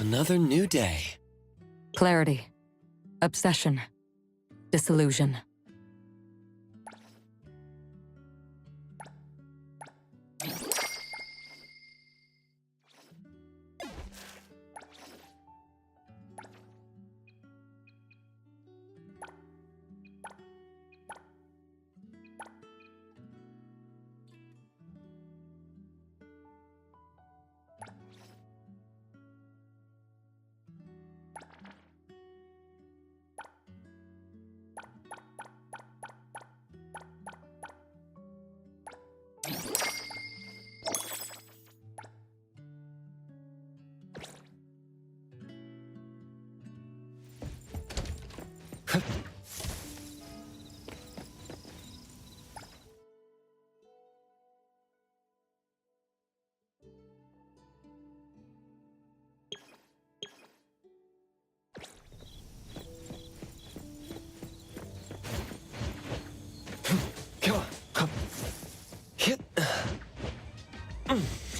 Another new day. Clarity. Obsession. Disillusion.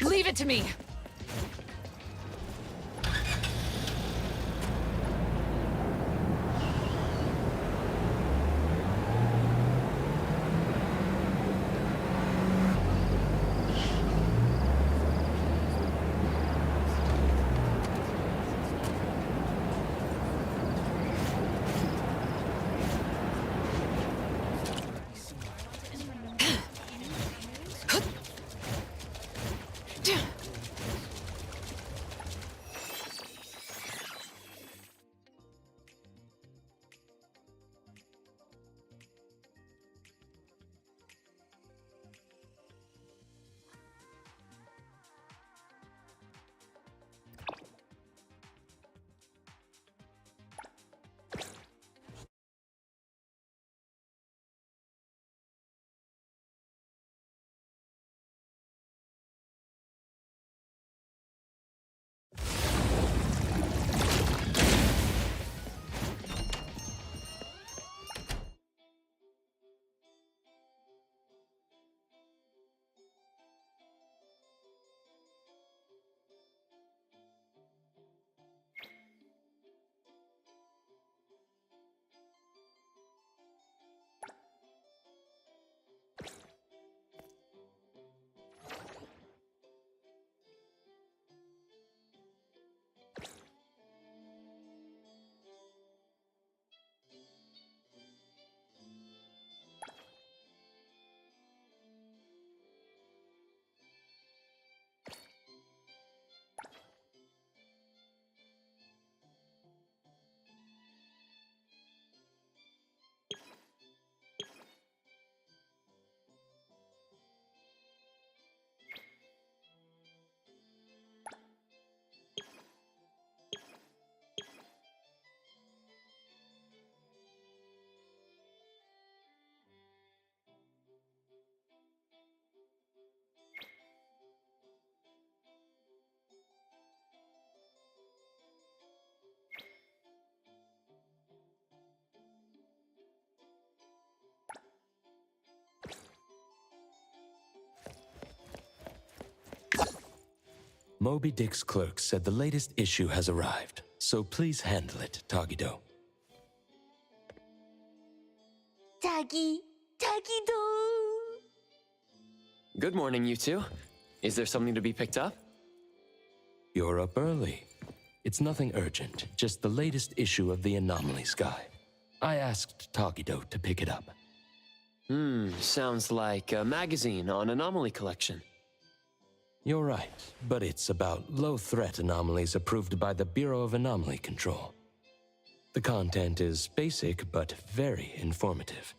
Leave it to me! Moby Dick's clerk said the latest issue has arrived, so please handle it, Tagido. Tagido. Good morning, you two. Is there something to be picked up? You're up early. It's nothing urgent, just the latest issue of the Anomaly Sky. I asked Tagido to pick it up. Sounds like a magazine on anomaly collection. You're right, but it's about low-threat anomalies approved by the Bureau of Anomaly Control. The content is basic, but very informative.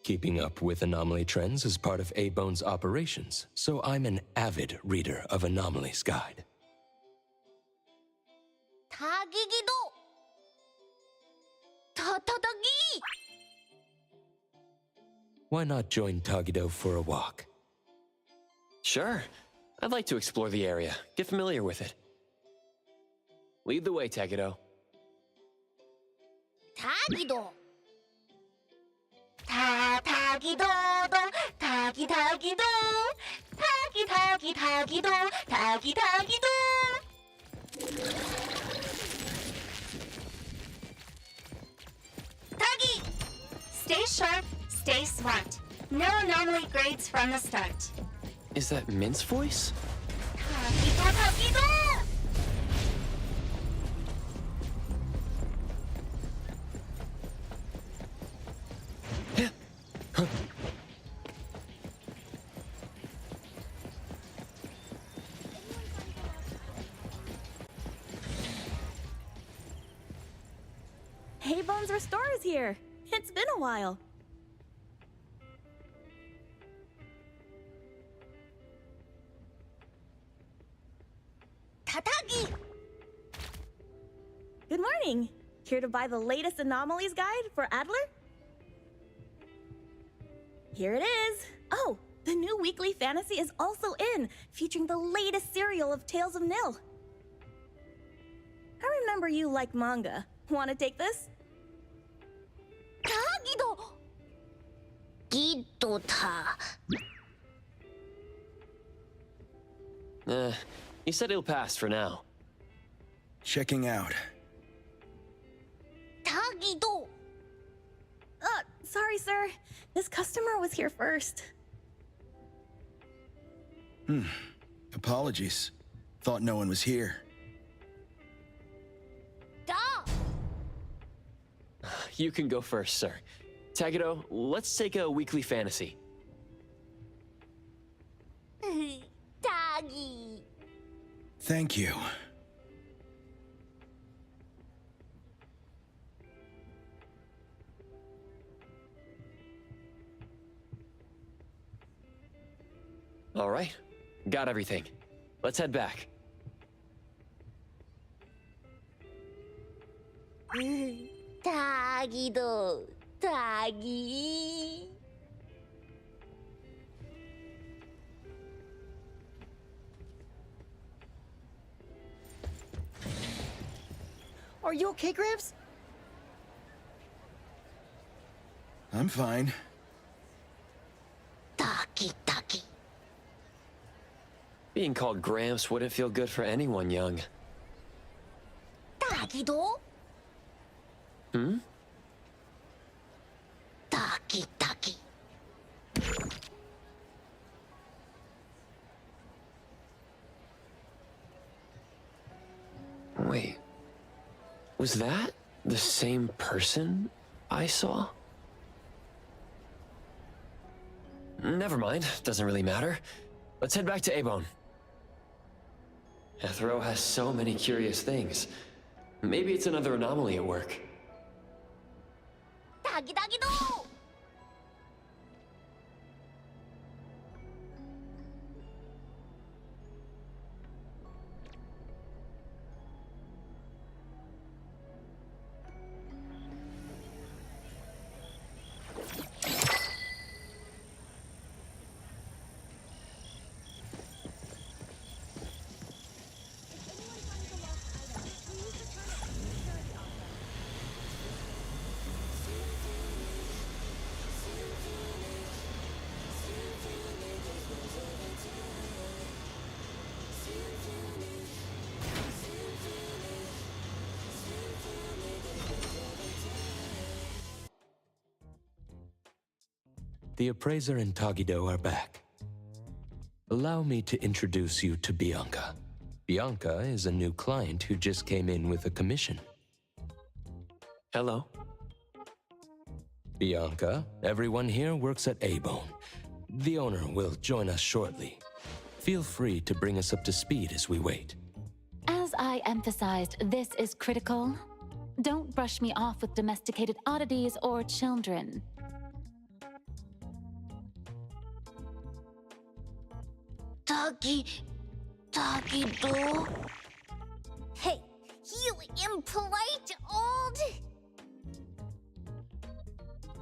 Keeping up with anomaly trends is part of A-Bone's operations, so I'm an avid reader of Anomaly's Guide. 타기기도. 타타타기. Why not join Tagido for a walk? Sure. I'd like to explore the area, get familiar with it. Lead the way, Tagido. 타기도. 타기도도. 타기도. 타기도. 타기도. sharp, stay smart. No anomaly grades from the start. Is that Mint's voice? 타기도! Hey Bones Restore is here. It's been a while. 타타기! Good morning. Here to buy the latest anomalies guide for Adler? Here it is. Oh, the new weekly fantasy is also in, featuring the latest serial of Tales of Nil. I remember you like manga. Want to take this? 타기도! 기도타. He said he'll pass for now. Checking out. 타기도! Sorry, sir. This customer was here first. Apologies. Thought no one was here. 다! You can go first, sir. Tagido, let's take a weekly fantasy. 타기. Thank you. All right, got everything. Let's head back. 타기도. 타기. Are you okay, Gramps? I'm fine. 타기, 타기. Being called Gramps wouldn't feel good for anyone young. 타기도? Hmm? 타기, 타기. Wait. Was that the same person I saw? Never mind, doesn't really matter. Let's head back to Abon. Ethro has so many curious things. Maybe it's another anomaly at work. 타기, 타기도! The appraiser and Tagido are back. Allow me to introduce you to Bianca. Bianca is a new client who just came in with a commission. Hello. Bianca, everyone here works at Abon. The owner will join us shortly. Feel free to bring us up to speed as we wait. As I emphasized, this is critical. Don't brush me off with domesticated oddities or children. 타기, 타기도? Hey, you impolite old!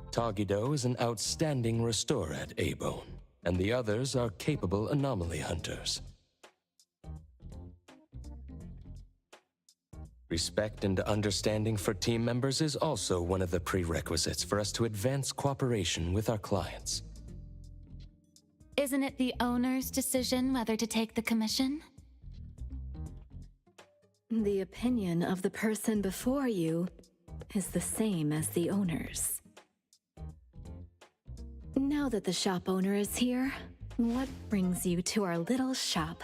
Tagido is an outstanding restorer at Abon, and the others are capable anomaly hunters. Respect and understanding for team members is also one of the prerequisites for us to advance cooperation with our clients. Isn't it the owner's decision whether to take the commission? The opinion of the person before you is the same as the owner's. Now that the shop owner is here, what brings you to our little shop,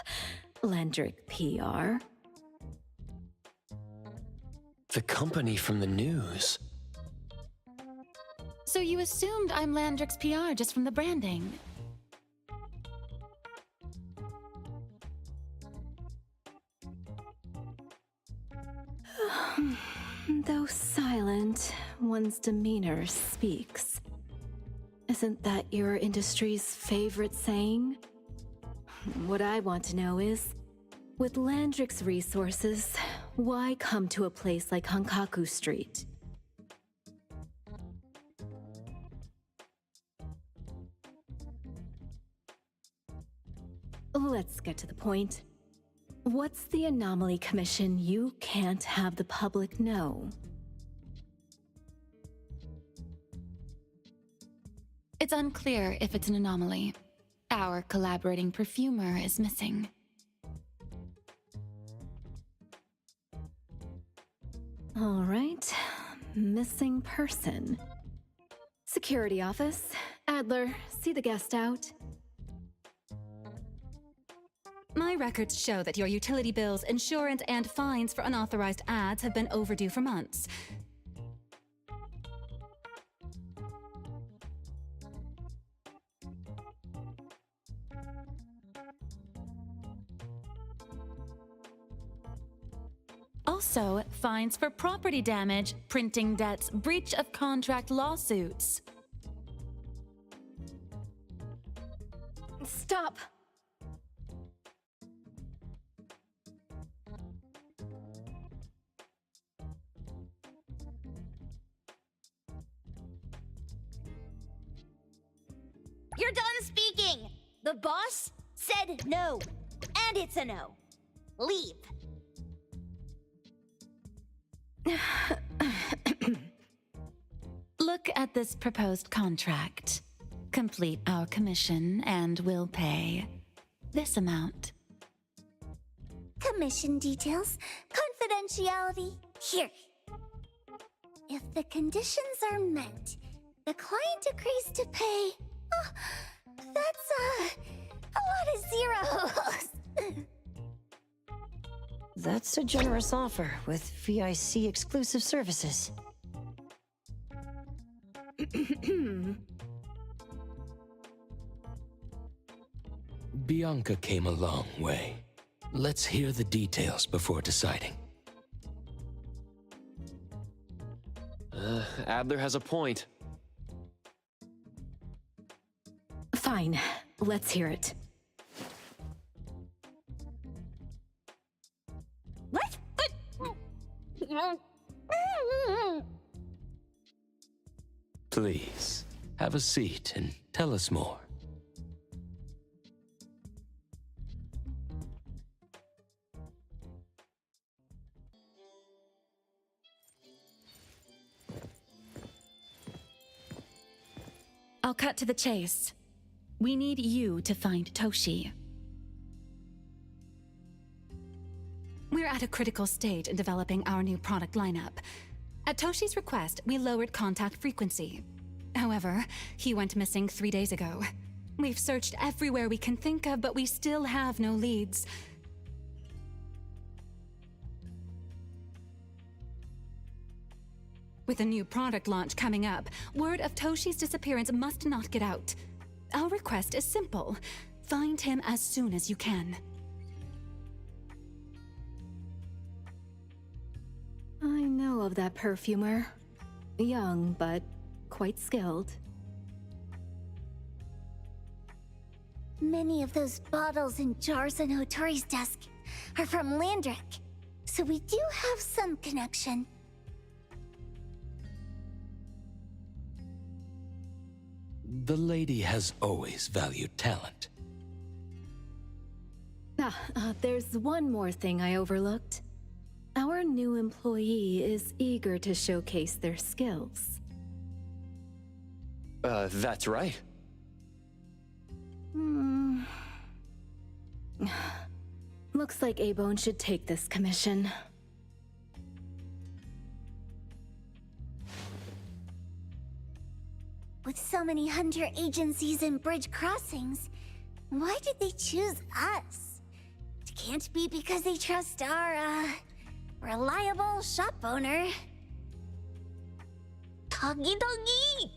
Landrick PR? The company from the news. So you assumed I'm Landrick's PR just from the branding? Though silent, one's demeanor speaks. Isn't that your industry's favorite saying? What I want to know is, with Landrick's resources, why come to a place like Hankaku Street? Let's get to the point. What's the anomaly commission you can't have the public know? It's unclear if it's an anomaly. Our collaborating perfumer is missing. All right, missing person. Security office. Adler, see the guest out. My records show that your utility bills, insurance, and fines for unauthorized ads have been overdue for months. Also, fines for property damage, printing debts, breach of contract lawsuits. Stop! You're done speaking! The boss said no. And it's a no. Leave. Look at this proposed contract. Complete our commission and we'll pay this amount. Commission details, confidentiality, here. If the conditions are met, the client agrees to pay. Oh, that's a lot of zeros. That's a generous offer with VIC exclusive services. Bianca came a long way. Let's hear the details before deciding. Adler has a point. Fine, let's hear it. What? Please, have a seat and tell us more. I'll cut to the chase. We need you to find Toshi. We're at a critical stage in developing our new product lineup. At Toshi's request, we lowered contact frequency. However, he went missing 3 days ago. We've searched everywhere we can think of, but we still have no leads. With a new product launch coming up, word of Toshi's disappearance must not get out. Our request is simple. Find him as soon as you can. I know of that perfumer. Young, but quite skilled. Many of those bottles and jars on Hotori's desk are from Landrick, so we do have some connection. The lady has always valued talent. There's one more thing I overlooked. Our new employee is eager to showcase their skills. That's right. Looks like A-Bone should take this commission. With so many hunter agencies and bridge crossings, why did they choose us? It can't be because they trust our, reliable shop owner. Doggy doggy!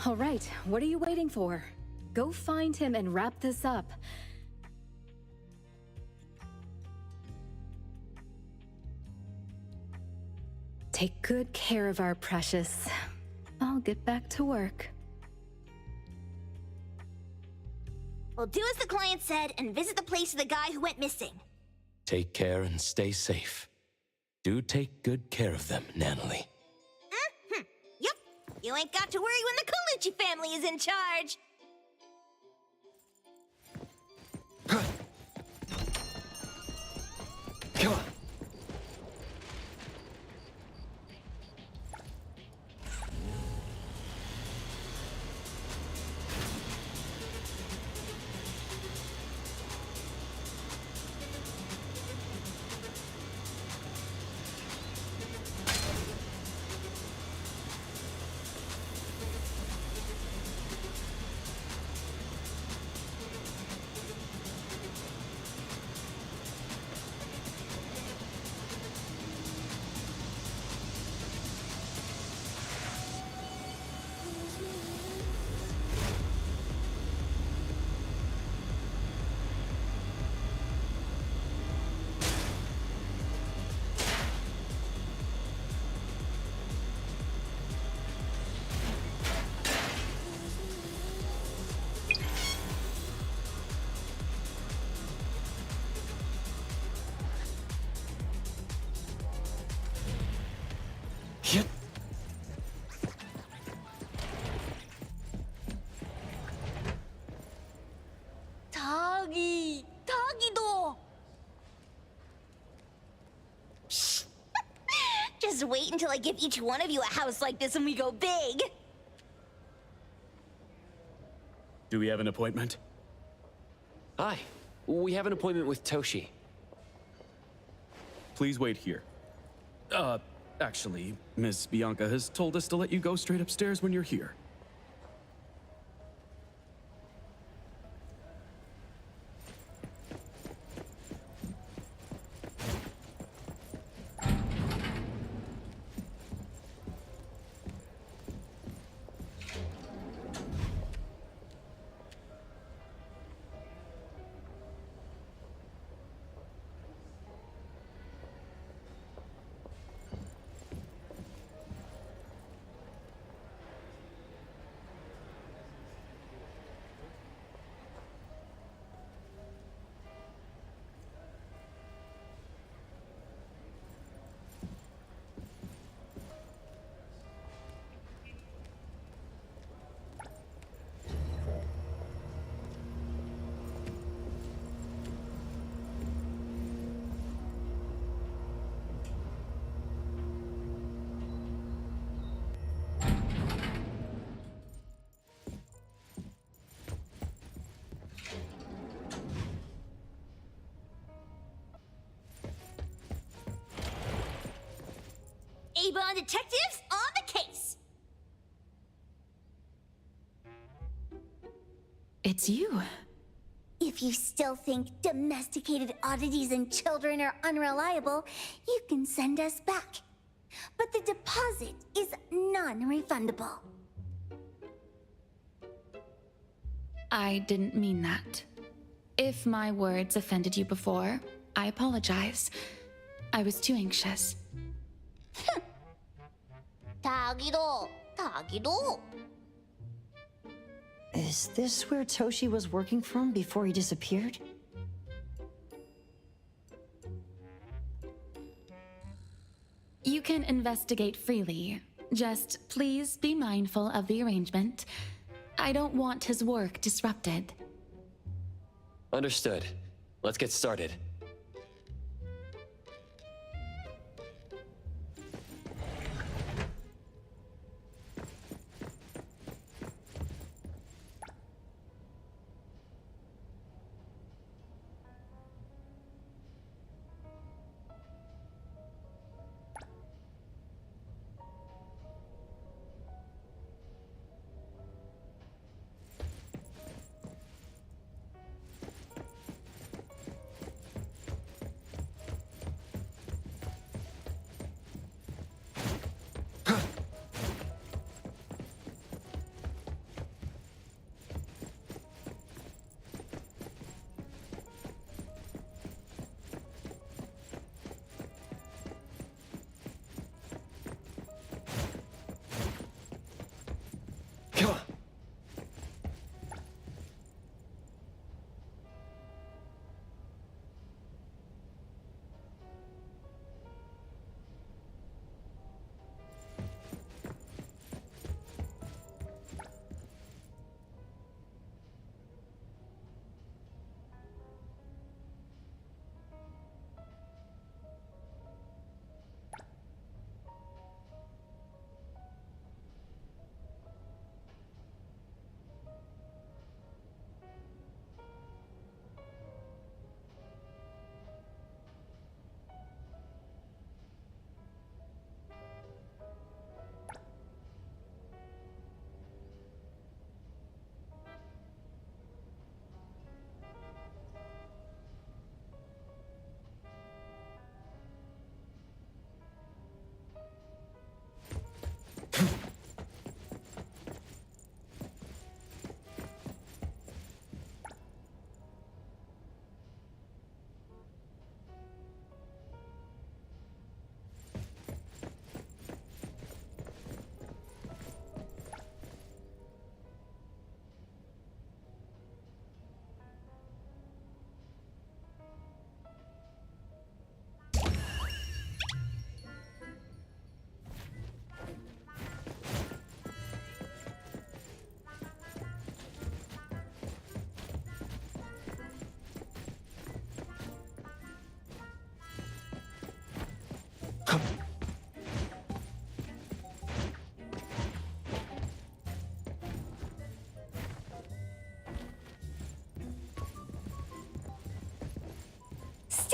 All right, what are you waiting for? Go find him and wrap this up. Take good care of our precious. I'll get back to work. We'll do as the client said and visit the place of the guy who went missing. Take care and stay safe. Do take good care of them, Natalie. Yep. You ain't got to worry when the Colucci family is in charge. Come on. Yep. Tagido! Just wait until I give each one of you a house like this and we go big. Do we have an appointment? Hi. We have an appointment with Toshi. Please wait here. Actually, Miss Bianca has told us to let you go straight upstairs when you're here. Avon detectives on the case. It's you. If you still think domesticated oddities and children are unreliable, you can send us back. But the deposit is non-refundable. I didn't mean that. If my words offended you before, I apologize. I was too anxious. Tagido. Is this where Toshi was working from before he disappeared? You can investigate freely. Just please be mindful of the arrangement. I don't want his work disrupted. Understood. Let's get started.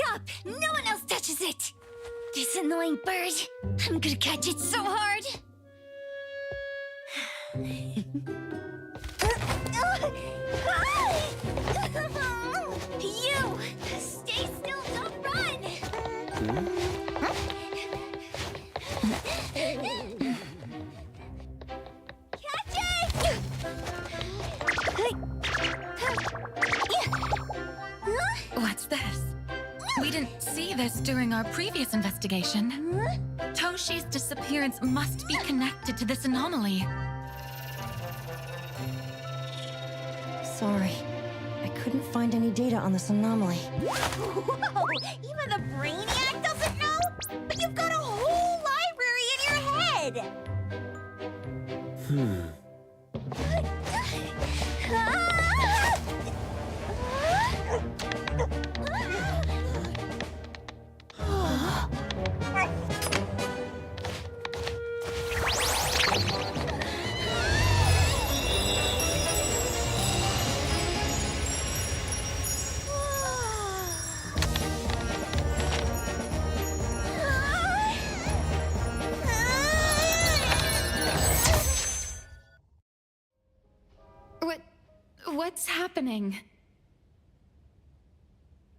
locked up! No one else touches it! This annoying bird. I'm gonna catch it so hard! You! Stay still, don't run! Catch it! What's this? We didn't see this during our previous investigation. Toshi's disappearance must be connected to this anomaly. Sorry. I couldn't find any data on this anomaly. Whoa! Even the brainiac doesn't know? But you've got a whole library in your head! What's happening?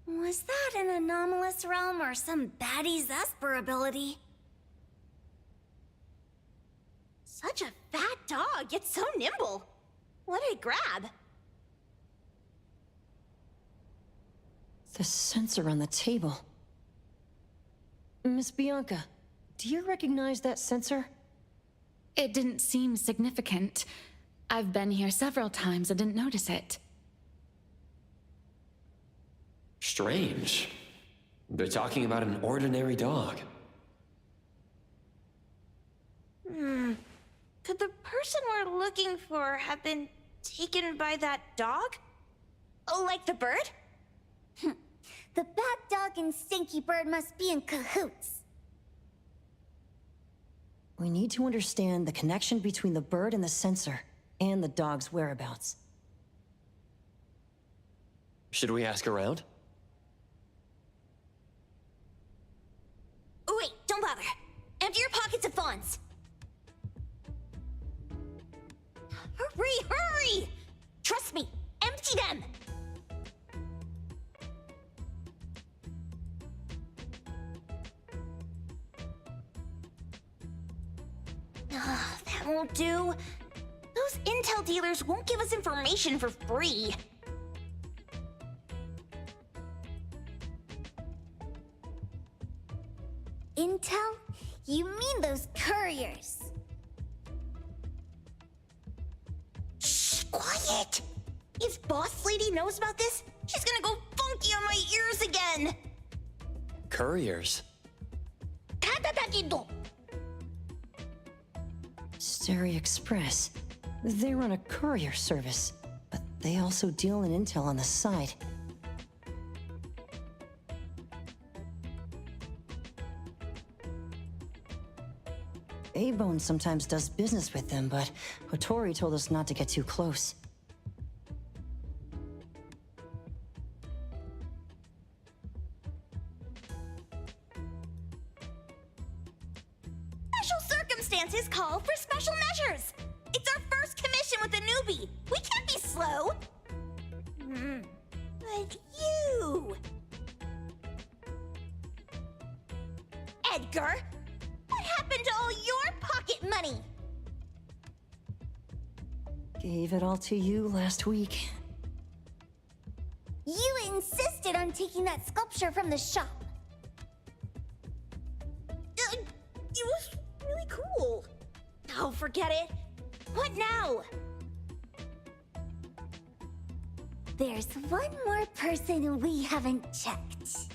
Was that an anomalous realm or some baddie's Esper ability? Such a fat dog, yet so nimble. What did it grab? The sensor on the table. Miss Bianca, do you recognize that sensor? It didn't seem significant. I've been here several times and didn't notice it. Strange. They're talking about an ordinary dog. Could the person we're looking for have been taken by that dog? Oh, like the bird? The bad dog and stinky bird must be in cahoots. We need to understand the connection between the bird and the sensor, and the dog's whereabouts. Should we ask around? Oh, wait, don't bother. Empty your pockets of funds. Hurry, hurry! Trust me, empty them! That won't do. Those intel dealers won't give us information for free. Intel? You mean those couriers? Shh, quiet! If Boss Lady knows about this, she's gonna go funky on my ears again! Couriers? Stary Express. They run a courier service, but they also deal in intel on the side. A-Bone sometimes does business with them, but Hotori told us not to get too close. Special circumstances call for special measures! It's our first commission with a newbie! We can't be slow! But you... Edgar, what happened to all your pocket money? Gave it all to you last week. You insisted on taking that sculpture from the shop. It was really cool. Oh, forget it. What now? There's one more person we haven't checked.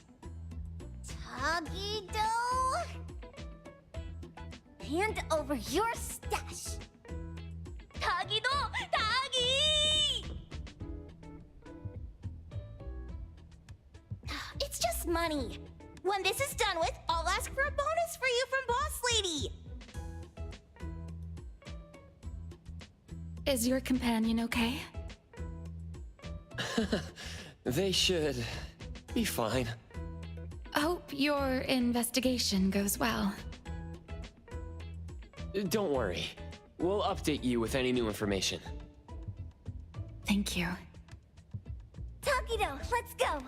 Tagido? Hand over your stash. Tagido! Tagi! It's just money. When this is done with, I'll ask for a bonus for you from Boss Lady. Is your companion okay? They should be fine. your investigation goes well. Don't worry. We'll update you with any new information. Thank you. Takido, let's go!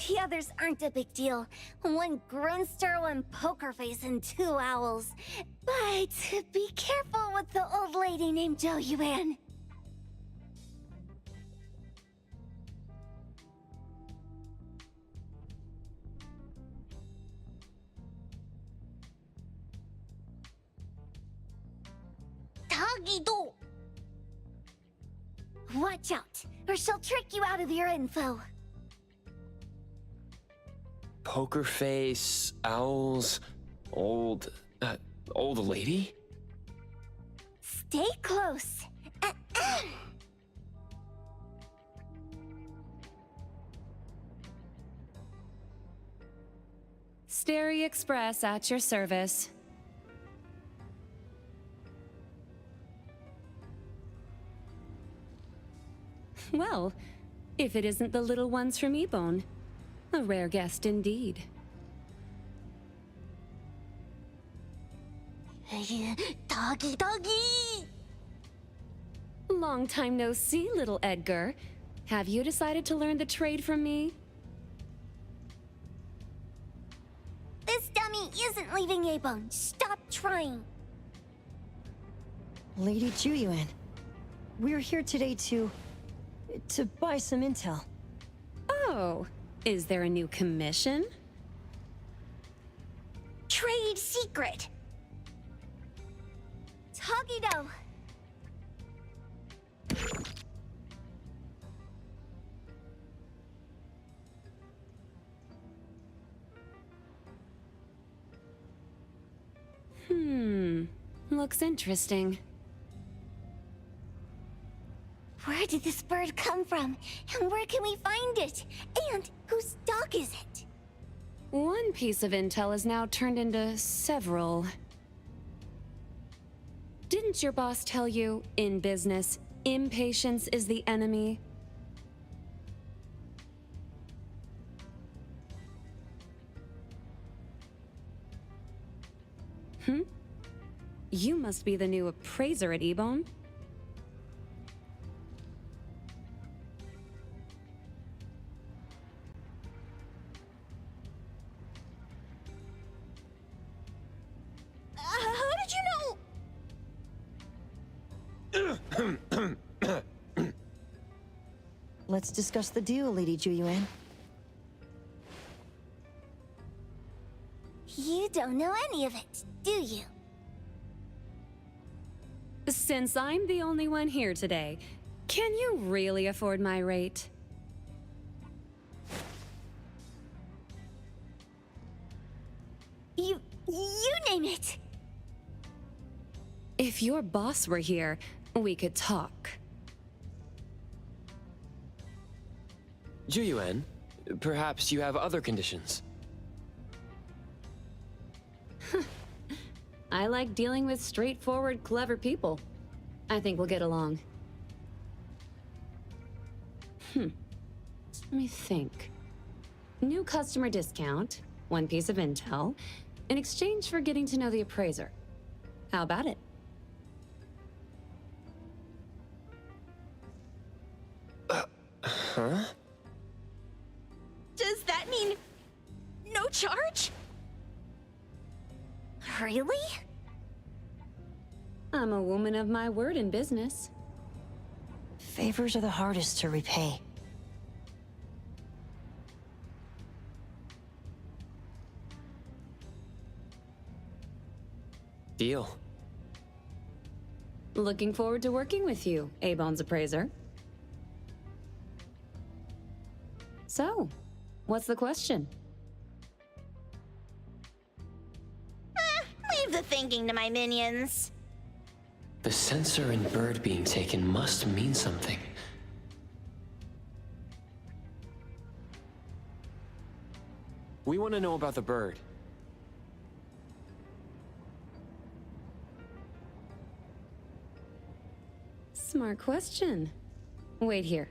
The others aren't a big deal. One grunster, one poker face, and 2 owls. But be careful with the old lady named Jo Yuan. Tagido! Watch out, or she'll trick you out of your info. Poker face, owls, old lady? Stay close. Starry Express at your service. Well, if it isn't the little ones from Ebone. A rare guest indeed. Doggy! Long time no see, little Edgar. Have you decided to learn the trade from me? This dummy isn't leaving Ebone. Stop trying. Lady Juyuan, we're here today to buy some intel. Oh, is there a new commission? Trade secret. Tagido. Looks interesting. Where did this bird come from? And where can we find it? And whose dog is it? One piece of intel is now turned into several. Didn't your boss tell you, in business, impatience is the enemy? You must be the new appraiser at Ebone. How did you know? Let's discuss the deal, Lady Juyuan. You don't know any of it, do you? Since I'm the only one here today, can you really afford my rate? You name it. If your boss were here, we could talk. Juyuan, perhaps you have other conditions. I like dealing with straightforward, clever people. I think we'll get along. Let me think. New customer discount, one piece of intel, in exchange for getting to know the appraiser. How about it? Huh? Does that mean no charge? Really? I'm a woman of my word in business. Favors are the hardest to repay. Deal. Looking forward to working with you, A-Bone's appraiser. So, what's the question? Leave the thinking to my minions. The sensor and bird being taken must mean something. We want to know about the bird. Smart question. Wait here.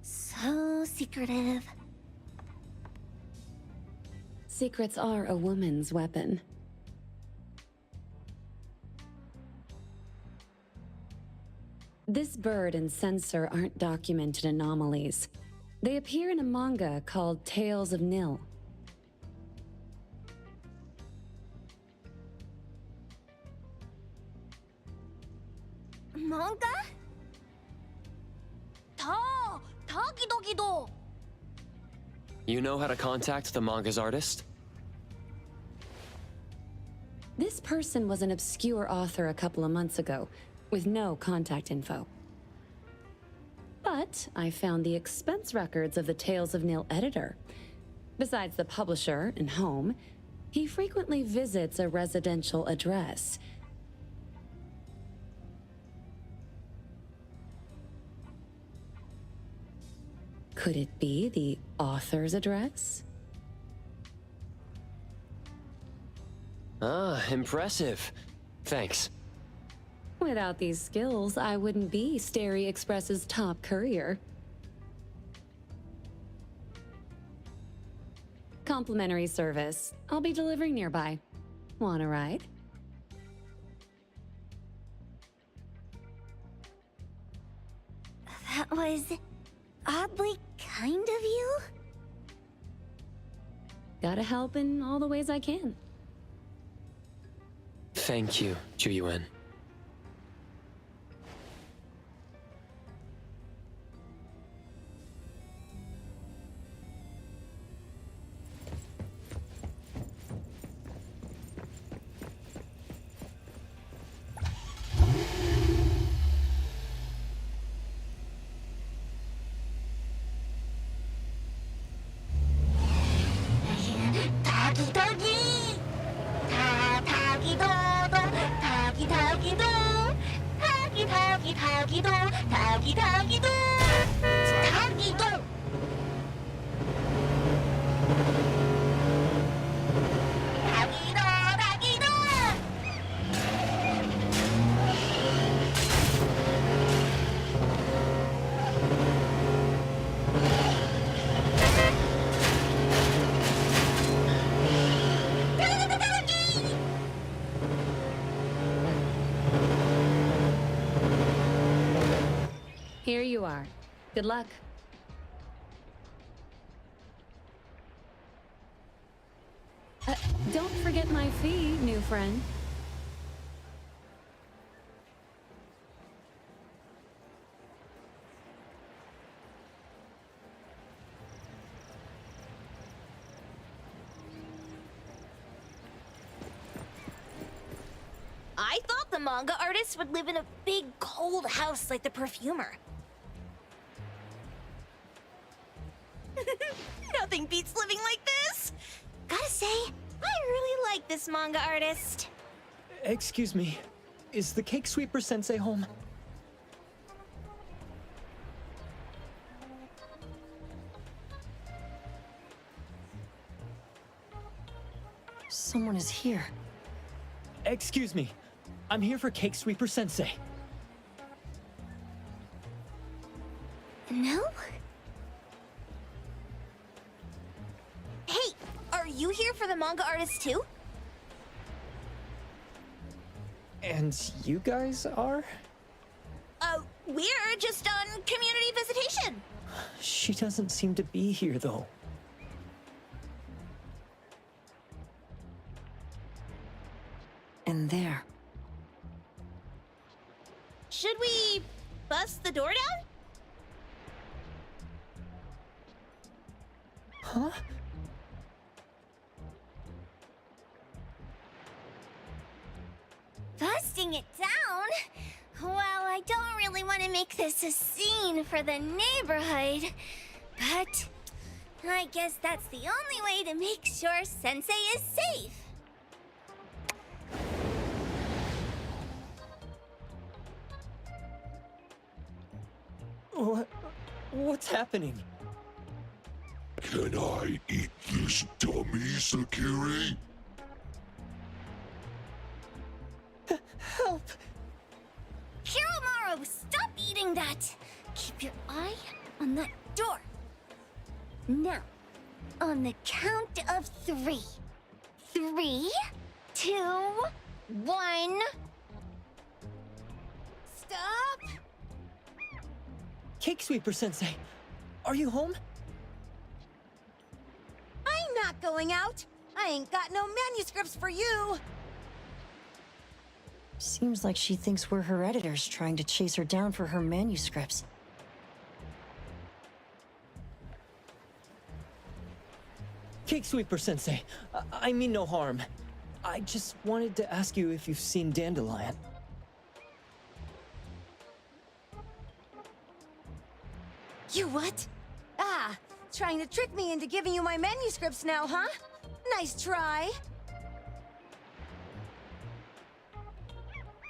So secretive. Secrets are a woman's weapon. This bird and sensor aren't documented anomalies. They appear in a manga called Tales of Nil. Manga? Tagidogido! You know how to contact the manga's artist? This person was an obscure author a couple of months ago, with no contact info. But I found the expense records of the Tales of Nil editor. Besides the publisher and home, he frequently visits a residential address. Could it be the author's address? Ah, impressive. Thanks. Without these skills, I wouldn't be Starry Express's top courier. Complimentary service. I'll be delivering nearby. Want a ride? That was oddly kind of you? Gotta help in all the ways I can. Thank you, Juyuan. Here you are. Good luck. Don't forget my fee, new friend. I thought the manga artist would live in a big, cold house like the perfumer. Nothing beats living like this! Gotta say, I really like this manga artist. Excuse me, is the cake sweeper sensei home? Someone is here. Excuse me, I'm here for Cake Sweeper Sensei. No? Hey, are you here for the manga artist too? And you guys are? We're just on community visitation. She doesn't seem to be here, though. And there. Should we bust the door down? Huh? Busting it down? Well, I don't really want to make this a scene for the neighborhood, but I guess that's the only way to make sure Sensei is safe. What's happening? Can I eat this dummy, Sakiri? Help! Kiromaru, stop eating that! Keep your eye on that door. Now, on the count of 3. 3, 2, 1... Stop! Cake Sweeper Sensei, are you home? I'm not going out. I ain't got no manuscripts for you. Seems like she thinks we're her editors trying to chase her down for her manuscripts. Cake Sweeper Sensei, I mean no harm. I just wanted to ask you if you've seen Dandelion. You what? Ah, trying to trick me into giving you my manuscripts now, huh? Nice try.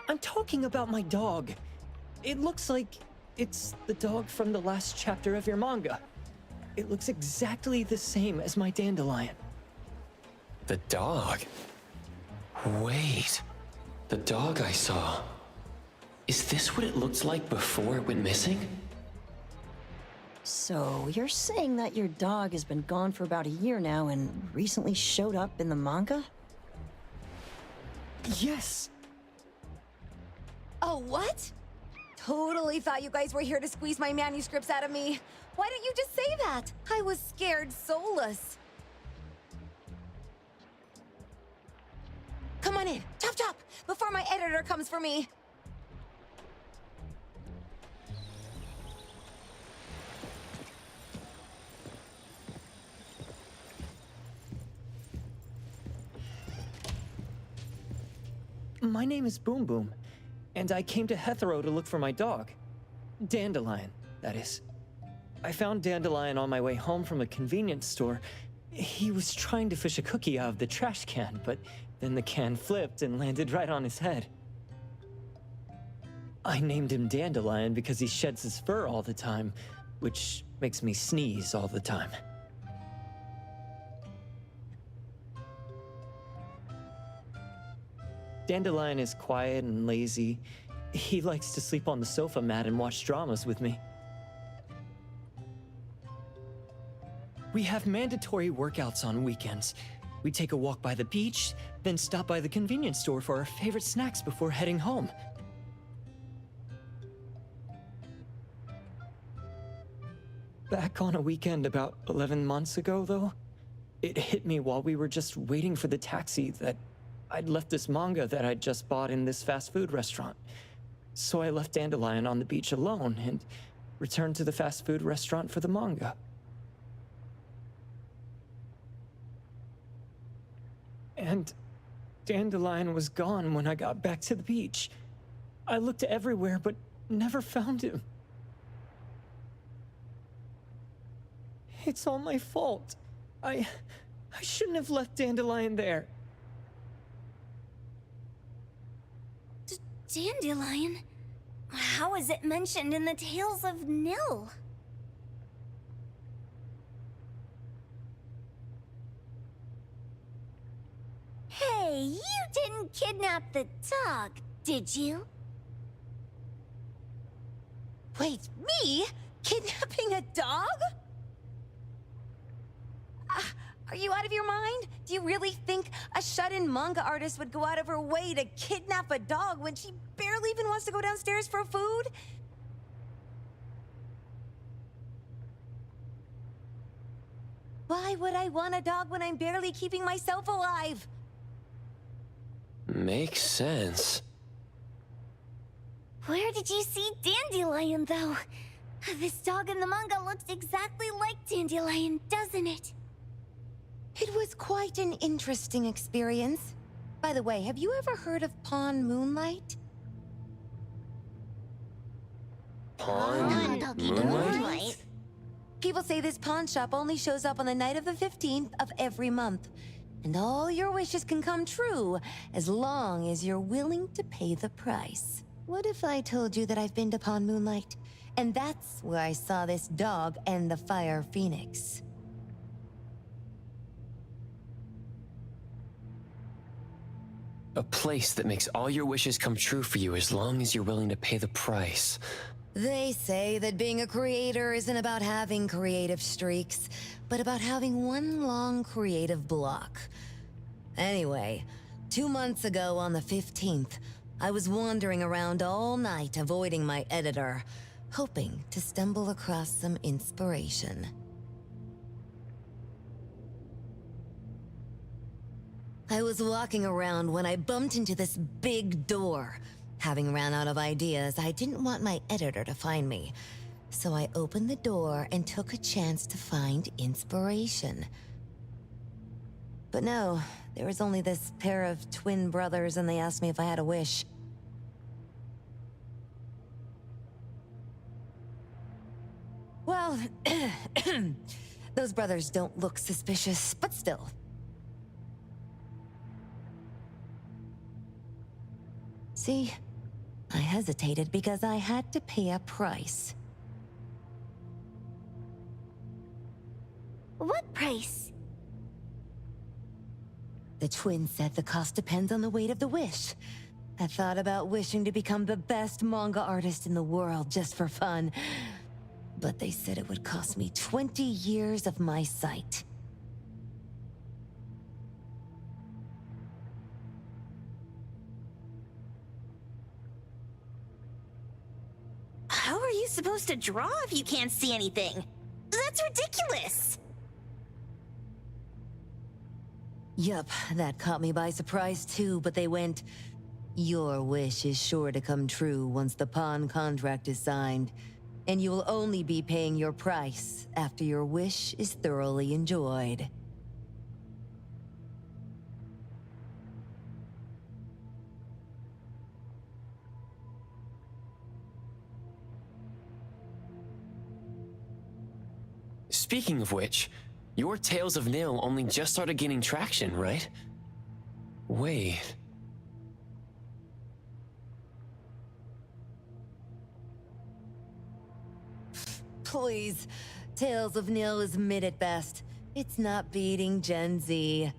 I'm talking about my dog. It looks like it's the dog from the last chapter of your manga. It looks exactly the same as my Dandelion. The dog? Wait. The dog I saw. Is this what it looked like before it went missing? So, you're saying that your dog has been gone for about a year now and recently showed up in the manga? Yes! Oh, what? Totally thought you guys were here to squeeze my manuscripts out of me. Why didn't you just say that? I was scared soulless. Come on in, chop chop, before my editor comes for me. My name is Boom Boom, and I came to Hethero to look for my dog. Dandelion, that is. I found Dandelion on my way home from a convenience store. He was trying to fish a cookie out of the trash can, but then the can flipped and landed right on his head. I named him Dandelion because he sheds his fur all the time, which makes me sneeze all the time. Dandelion is quiet and lazy. He likes to sleep on the sofa mat and watch dramas with me. We have mandatory workouts on weekends. We take a walk by the beach, then stop by the convenience store for our favorite snacks before heading home. Back on a weekend about 11 months ago, though, it hit me while we were just waiting for the taxi that I'd left this manga that I'd just bought in this fast food restaurant. So I left Dandelion on the beach alone and returned to the fast food restaurant for the manga. And Dandelion was gone when I got back to the beach. I looked everywhere but never found him. It's all my fault. I shouldn't have left Dandelion there. Dandelion? How is it mentioned in the Tales of Nil? Hey, you didn't kidnap the dog, did you? Wait, me? Kidnapping a dog? Are you out of your mind? Do you really think a shut-in manga artist would go out of her way to kidnap a dog when she barely even wants to go downstairs for food? Why would I want a dog when I'm barely keeping myself alive? Makes sense. Where did you see Dandelion, though? This dog in the manga looks exactly like Dandelion, doesn't it? It was quite an interesting experience. By the way, have you ever heard of Pawn Moonlight? Pawn Moonlight? People say this pawn shop only shows up on the night of the 15th of every month. And all your wishes can come true as long as you're willing to pay the price. What if I told you that I've been to Pawn Moonlight? And that's where I saw this dog and the Fire Phoenix. A place that makes all your wishes come true for you as long as you're willing to pay the price. They say that being a creator isn't about having creative streaks, but about having one long creative block. Anyway, 2 months ago on the 15th, I was wandering around all night avoiding my editor, hoping to stumble across some inspiration. I was walking around when I bumped into this big door. Having ran out of ideas, I didn't want my editor to find me. So I opened the door and took a chance to find inspiration. But no, there was only this pair of twin brothers and they asked me if I had a wish. Well, those brothers don't look suspicious, but still. See? I hesitated because I had to pay a price. What price? The twins said the cost depends on the weight of the wish. I thought about wishing to become the best manga artist in the world just for fun. But they said it would cost me 20 years of my sight. How are you supposed to draw if you can't see anything? That's ridiculous! Yup, that caught me by surprise too, but they went, "Your wish is sure to come true once the pawn contract is signed, and you will only be paying your price after your wish is thoroughly enjoyed." Speaking of which, your Tales of Nil only just started gaining traction, right? Wait. Please, Tales of Nil is mid at best. It's not beating Gen Z.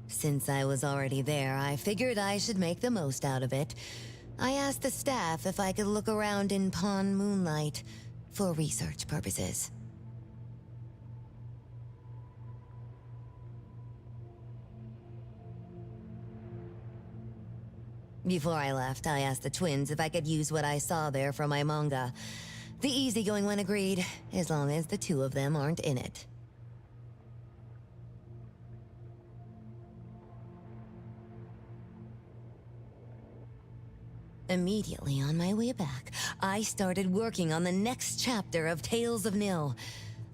Since I was already there, I figured I should make the most out of it. I asked the staff if I could look around in Pawn Moonlight for research purposes. Before I left, I asked the twins if I could use what I saw there for my manga. The easygoing one agreed, as long as the two of them aren't in it. Immediately on my way back, I started working on the next chapter of Tales of Nil.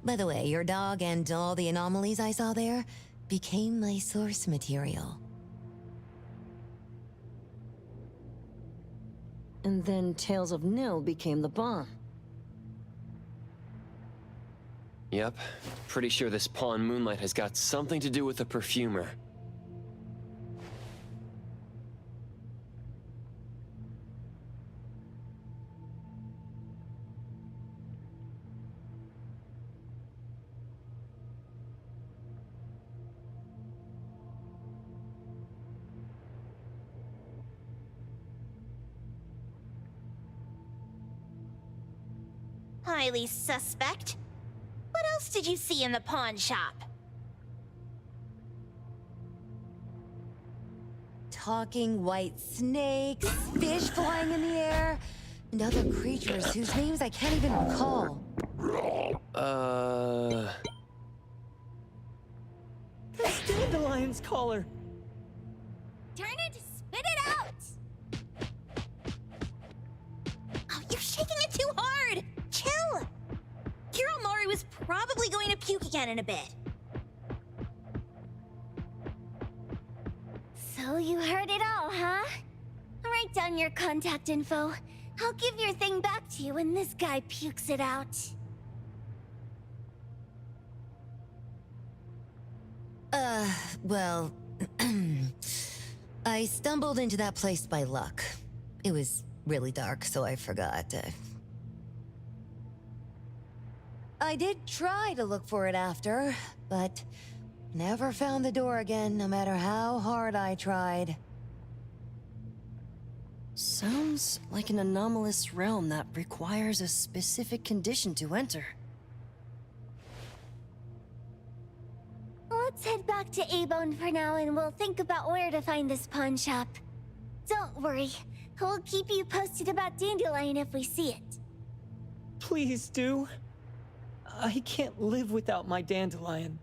By the way, your dog and all the anomalies I saw there became my source material. And then Tales of Nil became the bomb. Yep. Pretty sure this Pawn Moonlight has got something to do with the perfumer. Highly suspect. What else did you see in the pawn shop? Talking white snakes, fish flying in the air, and other creatures whose names I can't even recall. That's Dandelion's collar! Turn it, spit it out! Oh, you're shaking it too hard! Chill! Kiromaru was probably going to puke again in a bit. So you heard it all, huh? Write down your contact info. I'll give your thing back to you when this guy pukes it out. Well, I stumbled into that place by luck. It was really dark, so I forgot. I did try to look for it after, but never found the door again, no matter how hard I tried. Sounds like an anomalous realm that requires a specific condition to enter. Let's head back to A-Bone for now and we'll think about where to find this pawn shop. Don't worry, we'll keep you posted about Dandelion if we see it. Please do. I can't live without my Dandelion.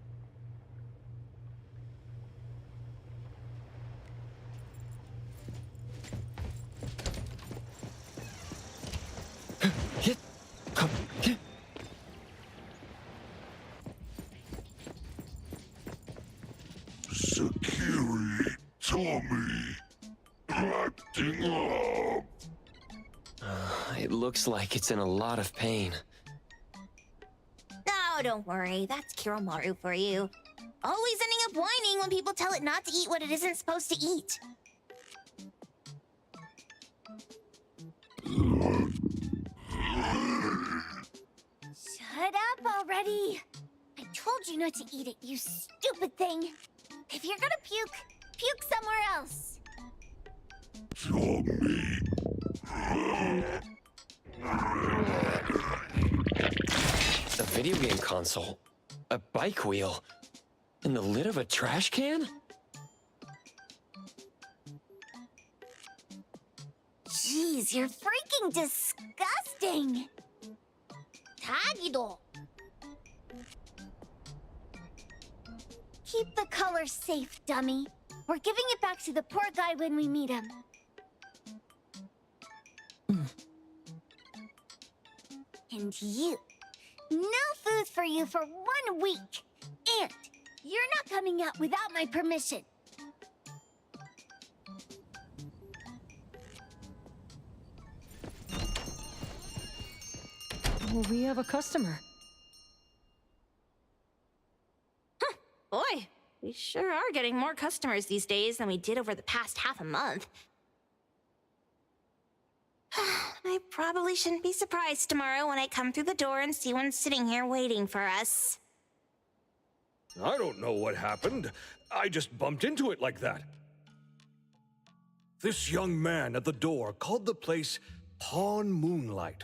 Sakiri, Tommy, acting up. It looks like it's in a lot of pain. Oh, don't worry. That's Kiromaru for you. Always ending up whining when people tell it not to eat what it isn't supposed to eat. Shut up already! I told you not to eat it, you stupid thing! If you're gonna puke, puke somewhere else! Tommy. A video game console, a bike wheel, and the lid of a trash can? Jeez, you're freaking disgusting! Tagido! Keep the color safe, dummy. We're giving it back to the poor guy when we meet him. And you. No food for you for 1 week. And you're not coming out without my permission. We have a customer. Boy, we sure are getting more customers these days than we did over the past half a month. I probably shouldn't be surprised tomorrow when I come through the door and see one sitting here waiting for us. I don't know what happened. I just bumped into it like that. This young man at the door called the place Pawn Moonlight.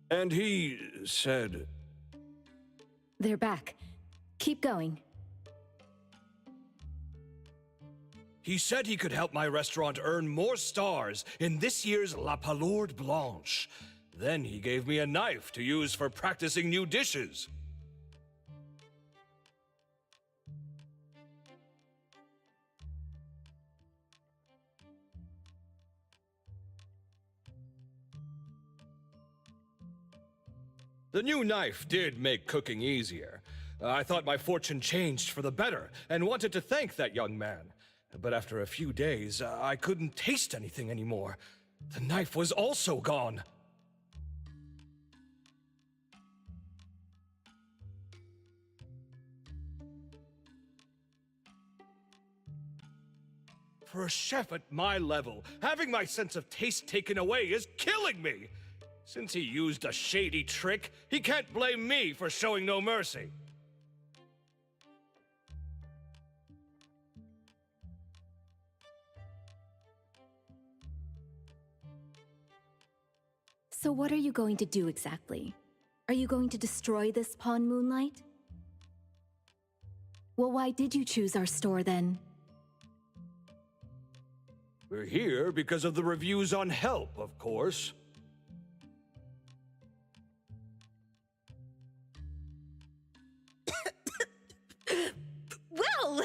And he said... They're back. Keep going. He said he could help my restaurant earn more stars in this year's La Palourde Blanche. Then he gave me a knife to use for practicing new dishes. The new knife did make cooking easier. I thought my fortune changed for the better and wanted to thank that young man. But after a few days, I couldn't taste anything anymore. The knife was also gone. For a chef at my level, having my sense of taste taken away is killing me. Since he used a shady trick, he can't blame me for showing no mercy. So what are you going to do exactly? Are you going to destroy this pawn moonlight? Well, why did you choose our store then? We're here because of the reviews on Help, of course. Well!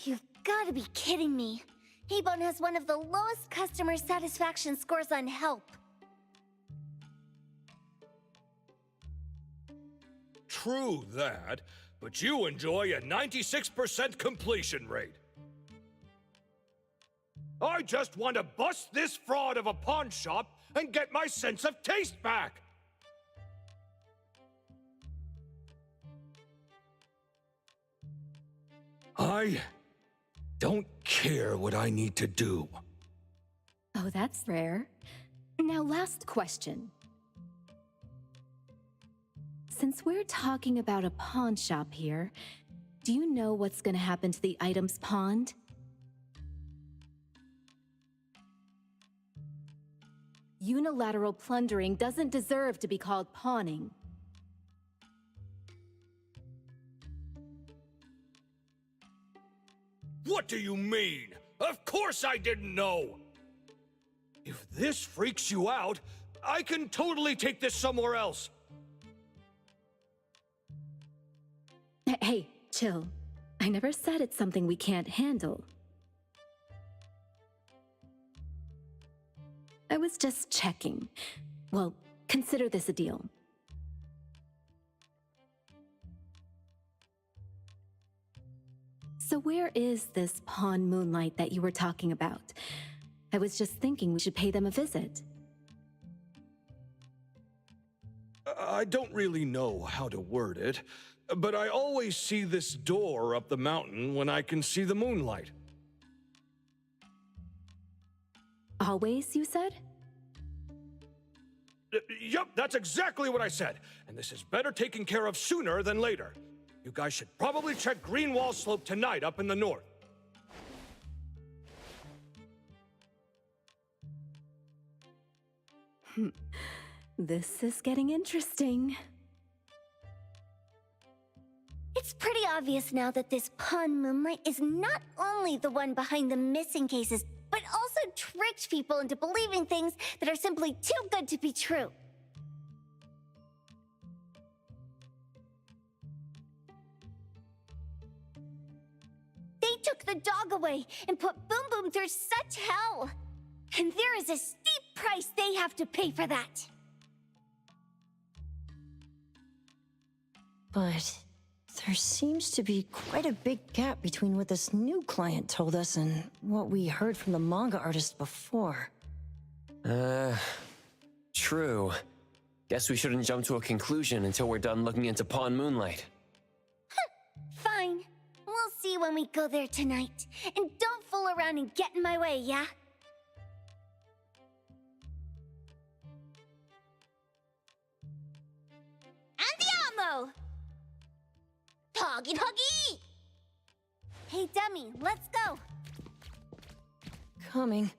You've got to be kidding me. Hebon has one of the lowest customer satisfaction scores on Help. True that, but you enjoy a 96% completion rate. I just want to bust this fraud of a pawn shop and get my sense of taste back. I don't care what I need to do. Oh, that's rare. Now, last question. Since we're talking about a pawn shop here, do you know what's gonna happen to the items pawned? Unilateral plundering doesn't deserve to be called pawning. What do you mean? Of course I didn't know! If this freaks you out, I can totally take this somewhere else. Hey, chill. I never said it's something we can't handle. I was just checking. Well, consider this a deal. So where is this pawn moonlight that you were talking about? I was just thinking we should pay them a visit. I don't really know how to word it, but I always see this door up the mountain when I can see the moonlight. Always, you said? Yup, that's exactly what I said. And this is better taken care of sooner than later. You guys should probably check Greenwall Slope tonight up in the north. This is getting interesting. It's pretty obvious now that this pawn moonlight is not only the one behind the missing cases, but also tricked people into believing things that are simply too good to be true. They took the dog away and put Boom Boom through such hell. And there is a steep price they have to pay for that. But there seems to be quite a big gap between what this new client told us and what we heard from the manga artist before. True. Guess we shouldn't jump to a conclusion until we're done looking into Pawn Moonlight. Fine. We'll see when we go there tonight. And don't fool around and get in my way, yeah? Andiamo! Toggy Toggy! Hey, dummy, let's go! Coming.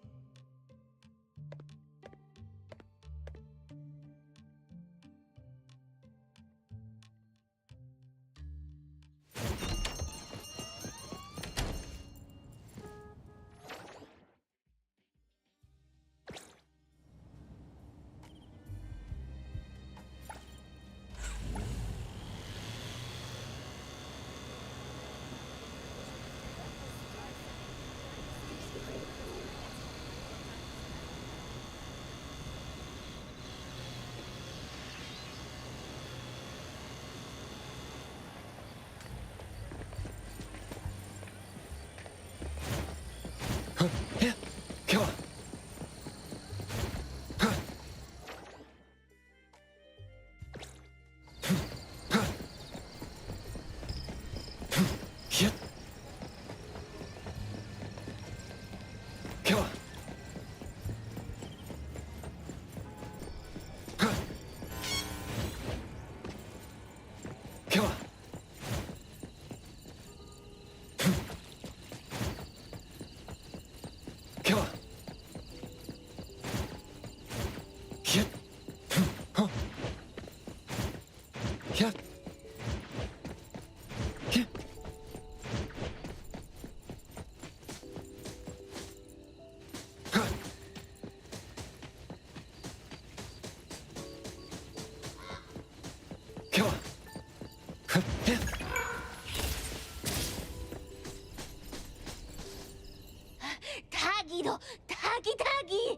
Tagido! Tagi!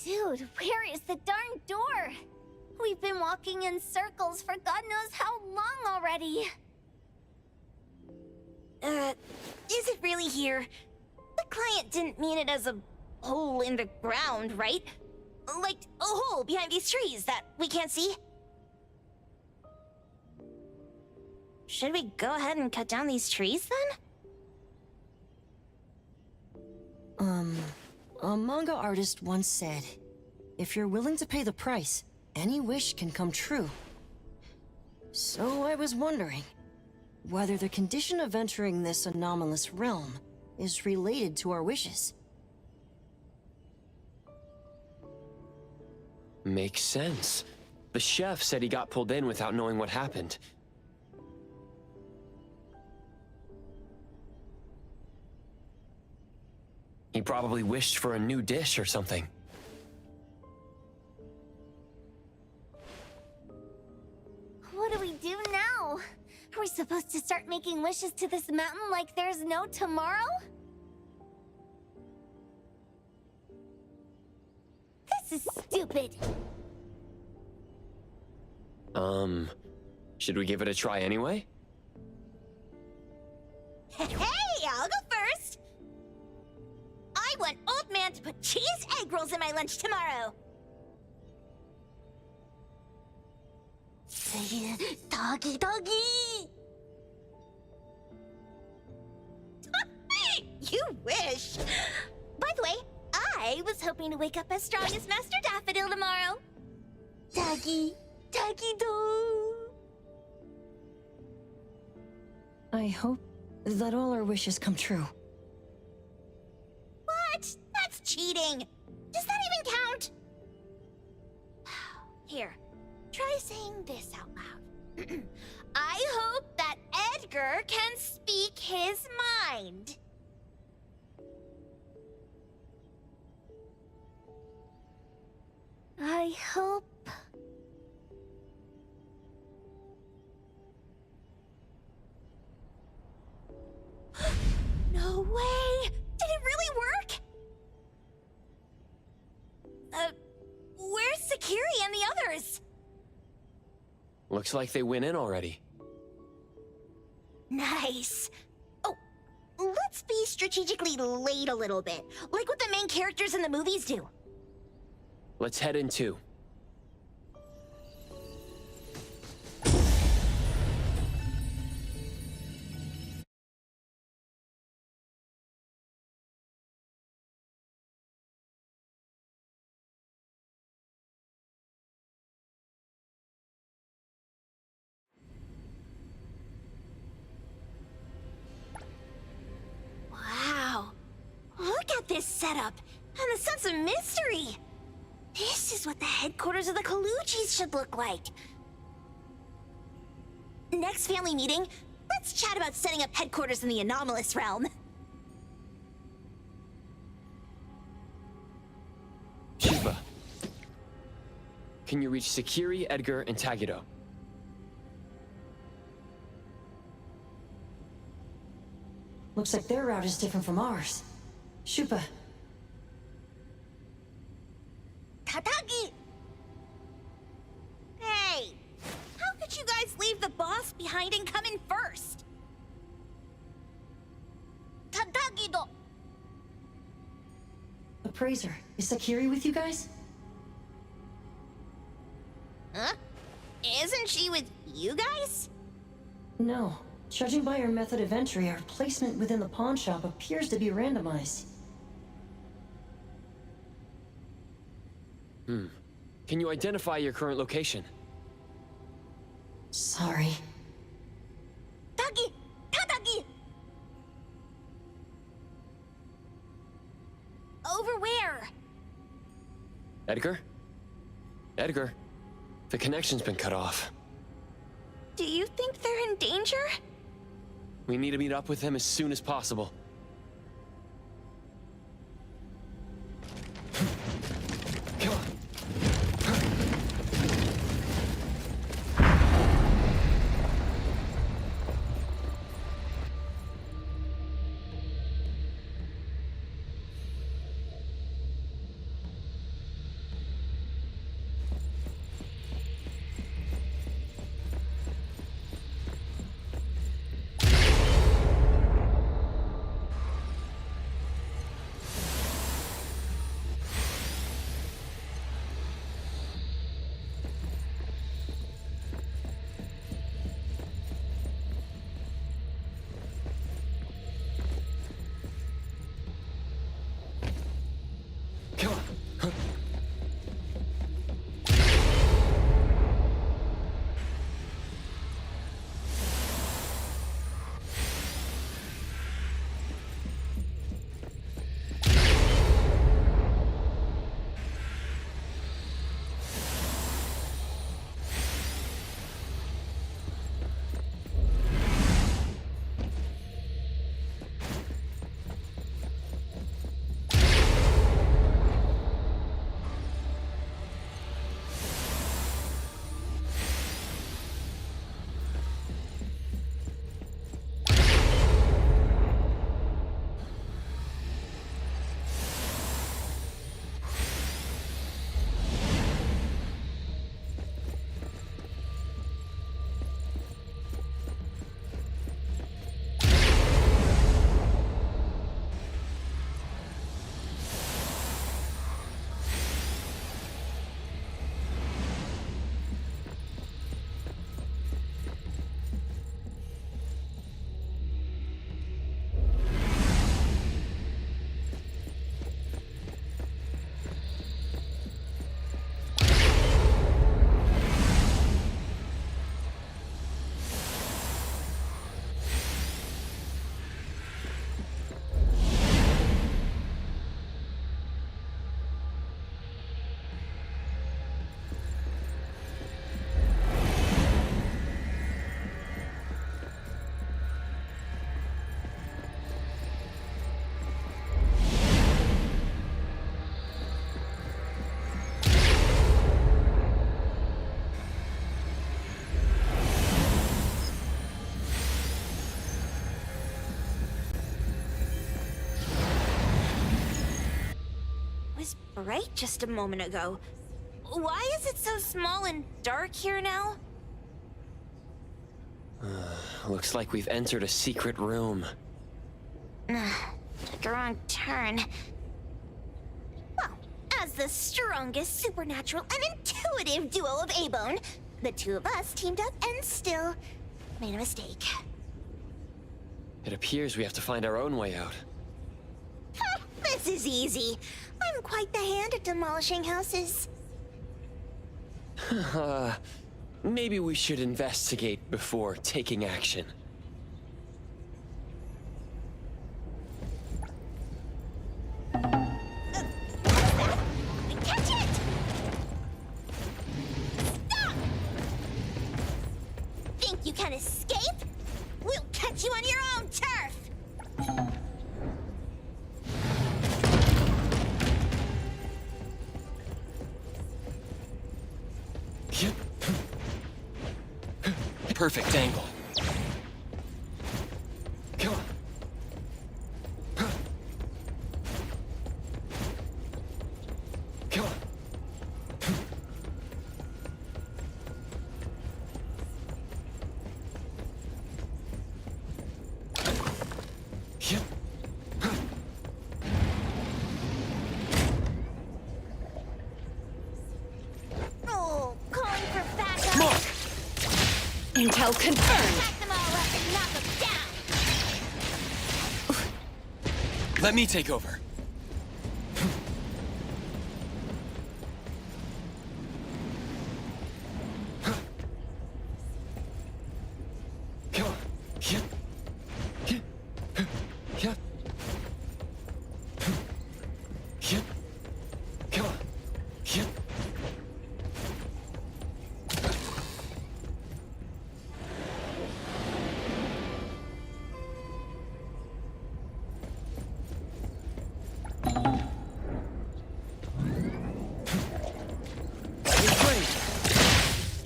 Dude, where is the darn door? We've been walking in circles for God knows how long already. Is it really here? The client didn't mean it as a hole in the ground, right? Like a hole behind these trees that we can't see? Should we go ahead and cut down these trees then? A manga artist once said, if you're willing to pay the price, any wish can come true. So I was wondering whether the condition of entering this anomalous realm is related to our wishes. Makes sense. The chef said he got pulled in without knowing what happened. He probably wished for a new dish or something. What do we do now? Are we supposed to start making wishes to this mountain like there's no tomorrow? This is stupid. Should we give it a try anyway? Hey, I'll go first. I want Old Man to put cheese egg rolls in my lunch tomorrow. Doggy! You wish! By the way, I was hoping to wake up as strong as Master Daffodil tomorrow. Doggy do. I hope that all our wishes come true. What? That's cheating. Does that even count? Here, try saying this out loud. I hope that Edgar can speak his mind. I hope... No way! Did it really work? Where's Sakiri and the others? Looks like they went in already. Nice. Oh, let's be strategically late a little bit, like what the main characters in the movies do. Let's head in too. Wow. Look at this setup and the sense of mystery. This is what the headquarters of the Kalujis should look like. Next family meeting, let's chat about setting up headquarters in the anomalous realm. Shiba. Can you reach Sakiri, Edgar, and Tagido? Looks like their route is different from ours. Shupa. Tatagi! Hey! How could you guys leave the boss behind and come in first? Tatagi-do! Appraiser, is Sakiri with you guys? Huh? Isn't she with you guys? No. Judging by our method of entry, our placement within the pawn shop appears to be randomized. Can you identify your current location? Sorry. Tagi! Tatagi! Over where? Edgar? Edgar? The connection's been cut off. Do you think they're in danger? We need to meet up with them as soon as possible. Come on. right just a moment ago. Why is it so small and dark here now? Looks like we've entered a secret room. Took a wrong turn. Well, as the strongest supernatural and intuitive duo of A-Bone, the two of us teamed up and still made a mistake. It appears we have to find our own way out. This is easy. I'm quite the hand at demolishing houses. Maybe we should investigate before taking action. Catch it! Stop! Think you can escape? We'll catch you on your own turf! Perfect angle. Come on. Come on. Oh, calling for backup! Intel confirmed. Pack them all up and knock them down! Let me take over. Come on. Come on.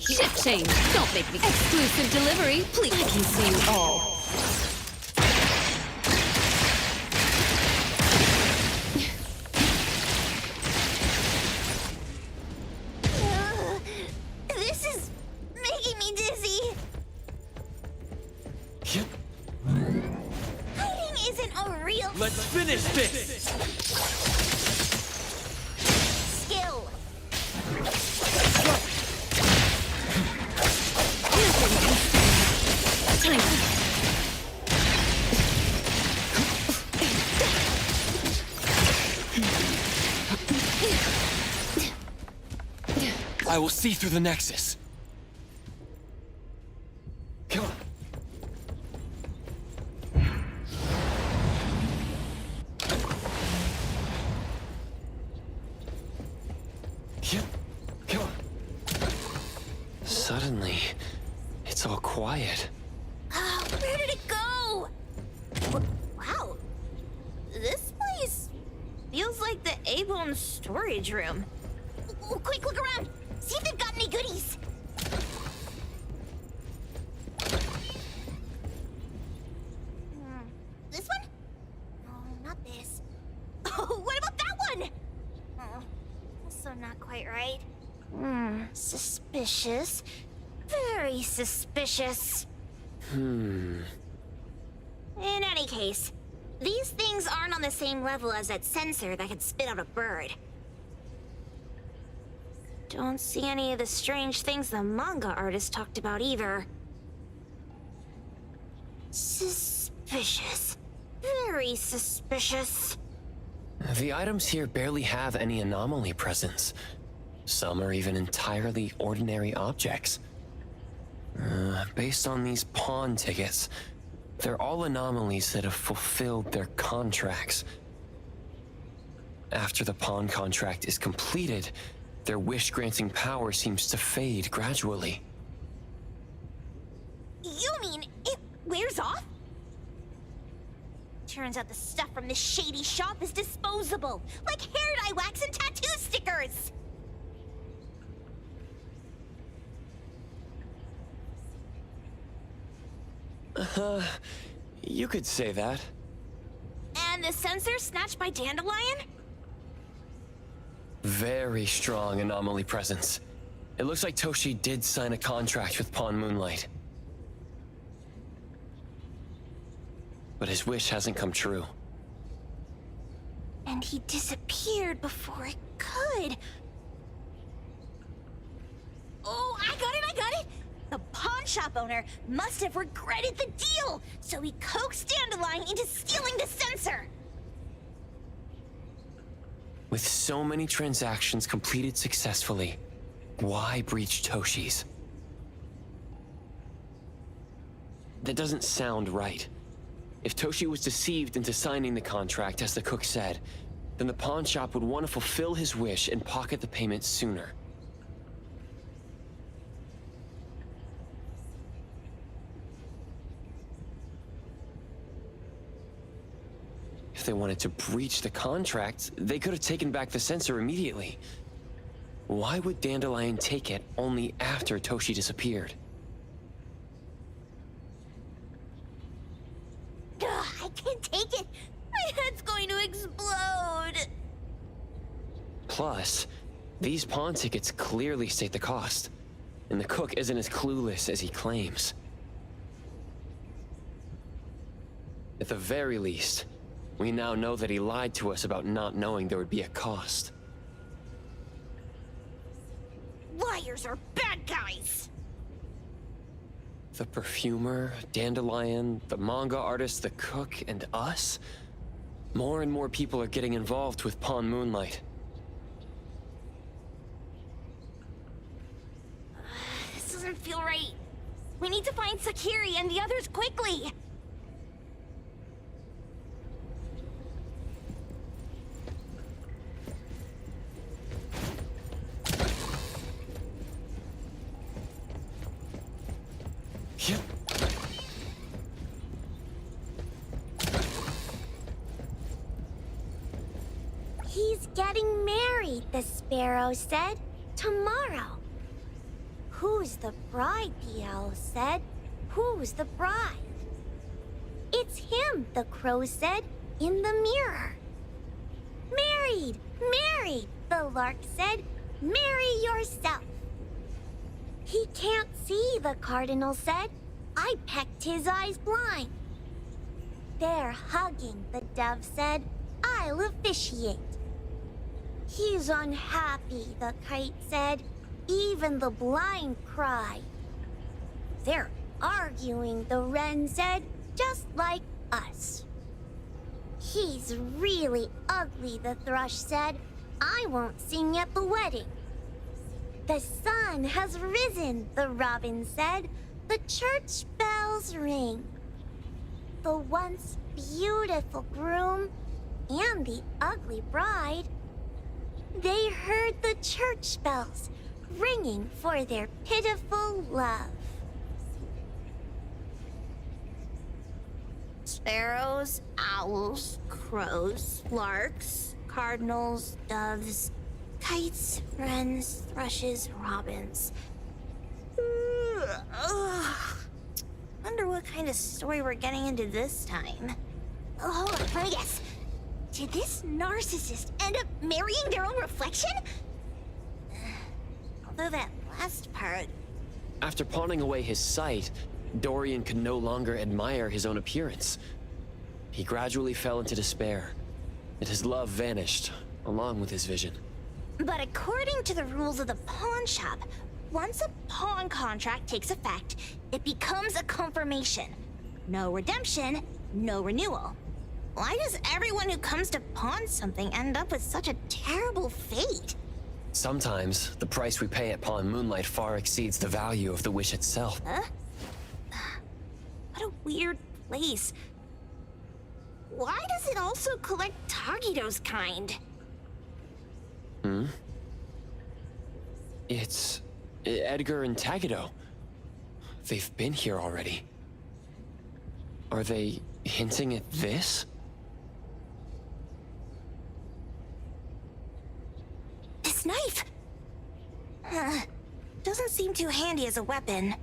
Shift change. Don't make me. Exclusive delivery, please. I can see you all. This is making me dizzy. Hiding isn't a real Let's finish this! skill. I will see through the Nexus. Come on. Come on. Suddenly, it's all quiet. Oh, where did it go? Wow. This place feels like the A-Bone storage room. Quick, look around. See if they've got any goodies. This one? No, not this. Oh, what about that one? Oh, also not quite right. Suspicious. Very suspicious. In any case, these things aren't on the same level as that sensor that could spit out a bird. Don't see any of the strange things the manga artist talked about either. Suspicious. Very suspicious. The items here barely have any anomaly presence. Some are even entirely ordinary objects. Based on these pawn tickets, they're all anomalies that have fulfilled their contracts. After the pawn contract is completed, their wish-granting power seems to fade gradually. You mean it wears off? Turns out the stuff from this shady shop is disposable, like hair dye wax and tattoo stickers! You could say that. And the sensor snatched by Dandelion? Very strong anomaly presence. It looks like Toshi did sign a contract with Pawn Moonlight. But his wish hasn't come true. And he disappeared before it could. Oh, I got it! The pawn shop owner must have regretted the deal, so he coaxed Dandelion into stealing the sensor. With so many transactions completed successfully, why breach Toshi's? That doesn't sound right. If Toshi was deceived into signing the contract, as the cook said, then the pawn shop would want to fulfill his wish and pocket the payment sooner. If they wanted to breach the contract, they could have taken back the sensor immediately. Why would Dandelion take it only after Toshi disappeared? Ugh, I can't take it. My head's going to explode. Plus, these pawn tickets clearly state the cost, and the cook isn't as clueless as he claims. At the very least, we now know that he lied to us about not knowing there would be a cost. Liars are bad guys. The perfumer, Dandelion, the manga artist, the cook, and us? More and more people are getting involved with Pawn Moonlight. This doesn't feel right. We need to find Sakiri and the others quickly. Yep. He's getting married, the sparrow said. Tomorrow. Who's the bride, the owl said. Who's the bride? It's him, the crow said, in the mirror. Married, married, the lark said. Marry yourself. He can't see, the cardinal said. I pecked his eyes blind. They're hugging, the dove said. I'll officiate. He's unhappy, the kite said. Even the blind cried. They're arguing, the wren said, just like us. He's really ugly, the thrush said. I won't sing at the wedding. The sun has risen, the robin said. The church bells ring. The once beautiful groom and the ugly bride, they heard the church bells ringing for their pitiful love. Sparrows, owls, crows, larks, cardinals, doves, kites, wrens, thrushes, robins. Ugh. Wonder what kind of story we're getting into this time. Oh, hold on, let me guess. Did this narcissist end up marrying their own reflection? Although that last part... After pawning away his sight, Dorian could no longer admire his own appearance. He gradually fell into despair, and his love vanished, along with his vision. But according to the rules of the pawn shop, once a pawn contract takes effect, it becomes a confirmation. No redemption, no renewal. Why does everyone who comes to pawn something end up with such a terrible fate? Sometimes, the price we pay at Pawn Moonlight far exceeds the value of the wish itself. Huh? What a weird place. Why does it also collect Tagido's kind? Hmm? It's Edgar and Tagido. They've been here already. Are they hinting at this? This knife! Doesn't seem too handy as a weapon.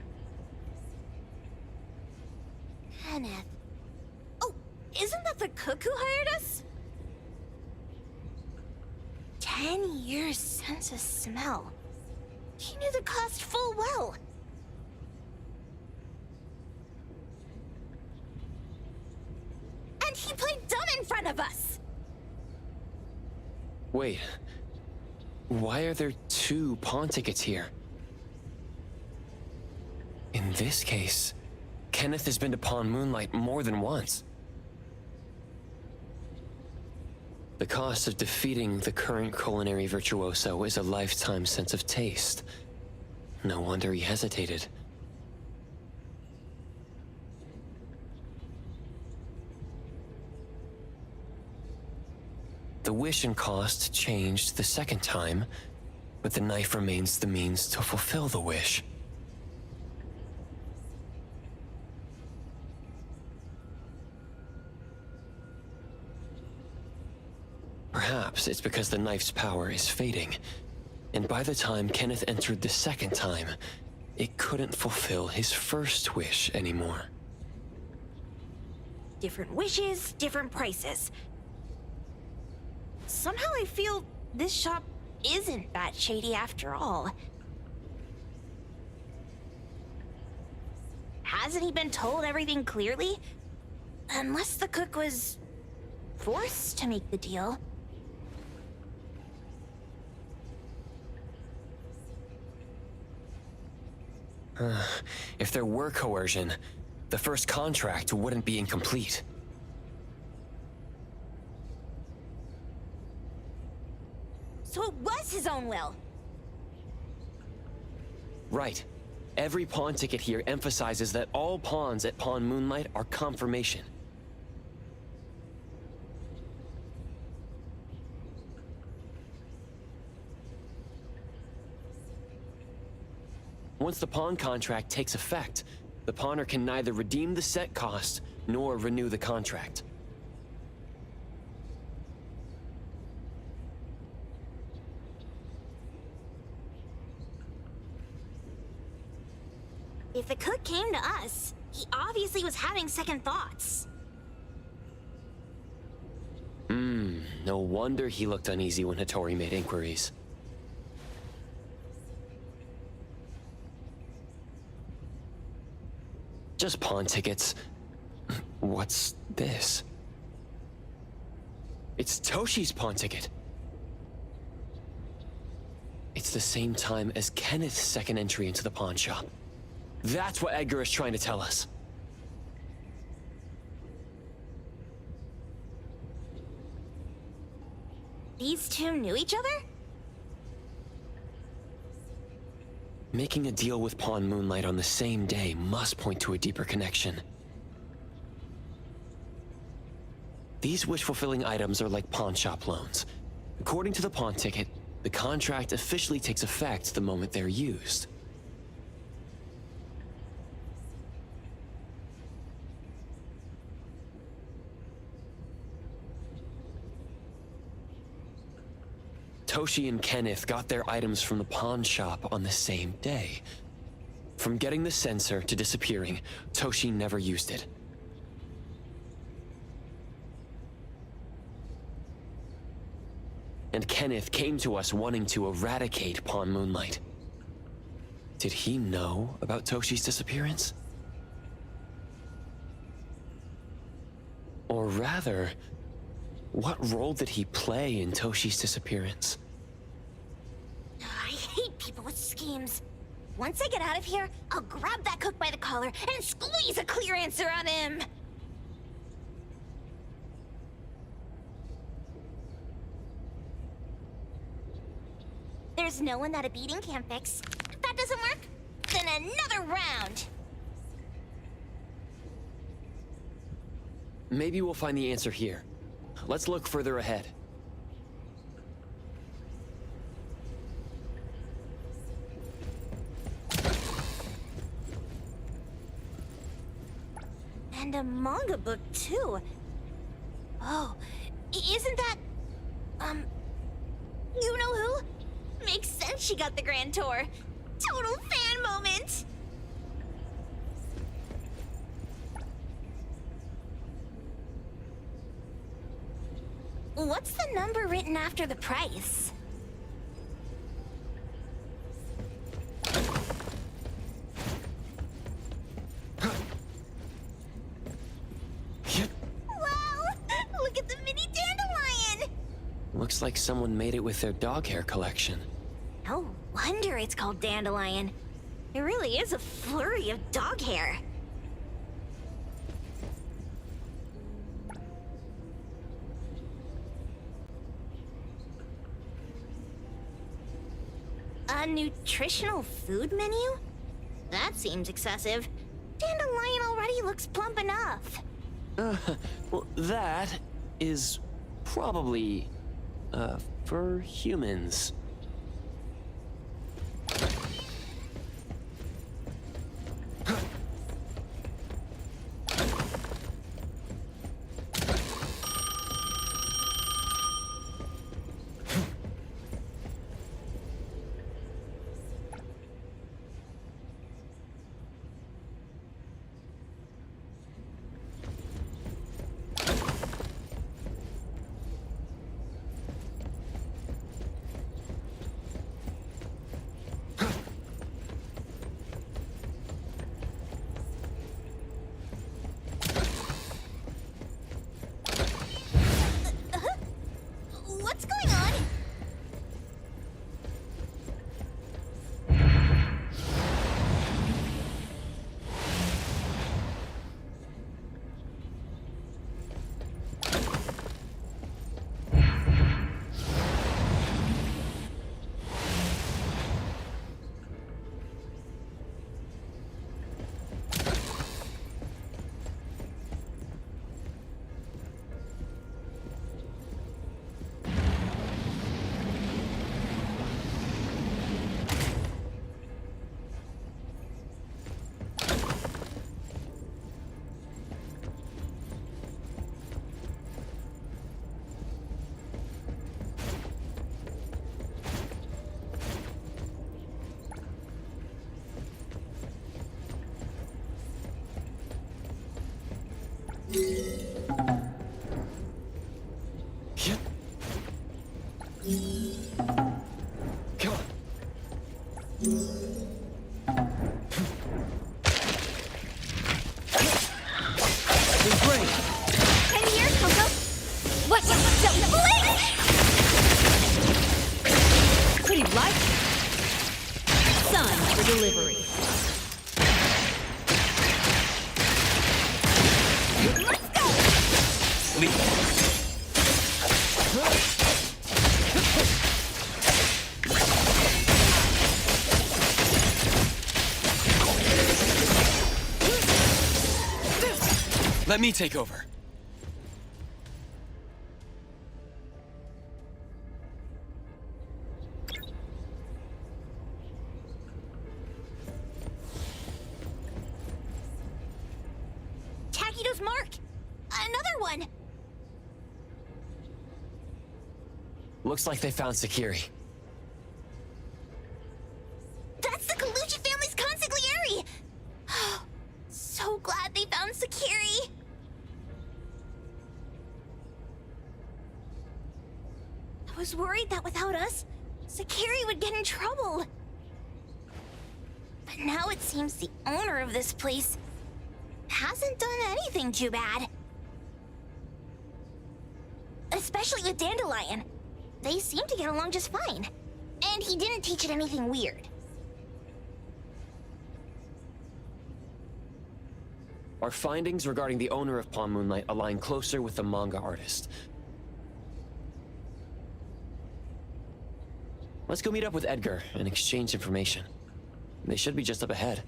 Kenneth. Oh, isn't that the cook who hired us? 10 years sense of smell. He knew the cost full well. And he played dumb in front of us! Wait. Why are there 2 pawn tickets here? In this case, Kenneth has been to Pawn Moonlight more than once. The cost of defeating the current culinary virtuoso is a lifetime sense of taste. No wonder he hesitated. The wish and cost changed the second time, but the knife remains the means to fulfill the wish. Perhaps it's because the knife's power is fading, and by the time Kenneth entered the second time, it couldn't fulfill his first wish anymore. Different wishes, different prices. Somehow I feel this shop isn't that shady after all. Hasn't he been told everything clearly? Unless the cook was forced to make the deal. If there were coercion, the first contract wouldn't be incomplete. So it was his own will. Right. Every pawn ticket here emphasizes that all pawns at Pawn Moonlight are confirmation. Once the pawn contract takes effect, the pawner can neither redeem the set cost nor renew the contract. If the cook came to us, he obviously was having second thoughts. No wonder he looked uneasy when Hattori made inquiries. Just pawn tickets. What's this? It's Toshi's pawn ticket. It's the same time as Kenneth's second entry into the pawn shop. That's what Edgar is trying to tell us. These two knew each other? Making a deal with Pawn Moonlight on the same day must point to a deeper connection. These wish-fulfilling items are like pawn shop loans. According to the pawn ticket, the contract officially takes effect the moment they're used. Toshi and Kenneth got their items from the pawn shop on the same day. From getting the sensor to disappearing, Toshi never used it. And Kenneth came to us wanting to eradicate Pawn Moonlight. Did he know about Toshi's disappearance? Or rather, what role did he play in Toshi's disappearance? I hate people with schemes. Once I get out of here, I'll grab that cook by the collar and squeeze a clear answer on him! There's no one that a beating can't fix. If that doesn't work, then another round! Maybe we'll find the answer here. Let's look further ahead. And a manga book, too. Oh, isn't that... you know who? Makes sense she got the grand tour. Total fan moment! What's the number written after the price? Looks like someone made it with their dog hair collection. No wonder it's called Dandelion. It really is a flurry of dog hair. A nutritional food menu? That seems excessive. Dandelion already looks plump enough. Well, that is probably, for humans. What's going on? Come on. Great. And here's Coco. What? Don't blink! Pretty light. Sun for delivery. Let's go! Leave. Let me take over. Taquitos mark! Another one! Looks like they found Sakiri. That's the Colucci family's consigliere! So glad they found Sakiri! I was worried that without us, Sakiri would get in trouble. But now it seems the owner of this place hasn't done anything too bad. Especially with Dandelion. They seem to get along just fine. And he didn't teach it anything weird. Our findings regarding the owner of Palm Moonlight align closer with the manga artist. Let's go meet up with Edgar and exchange information. They should be just up ahead.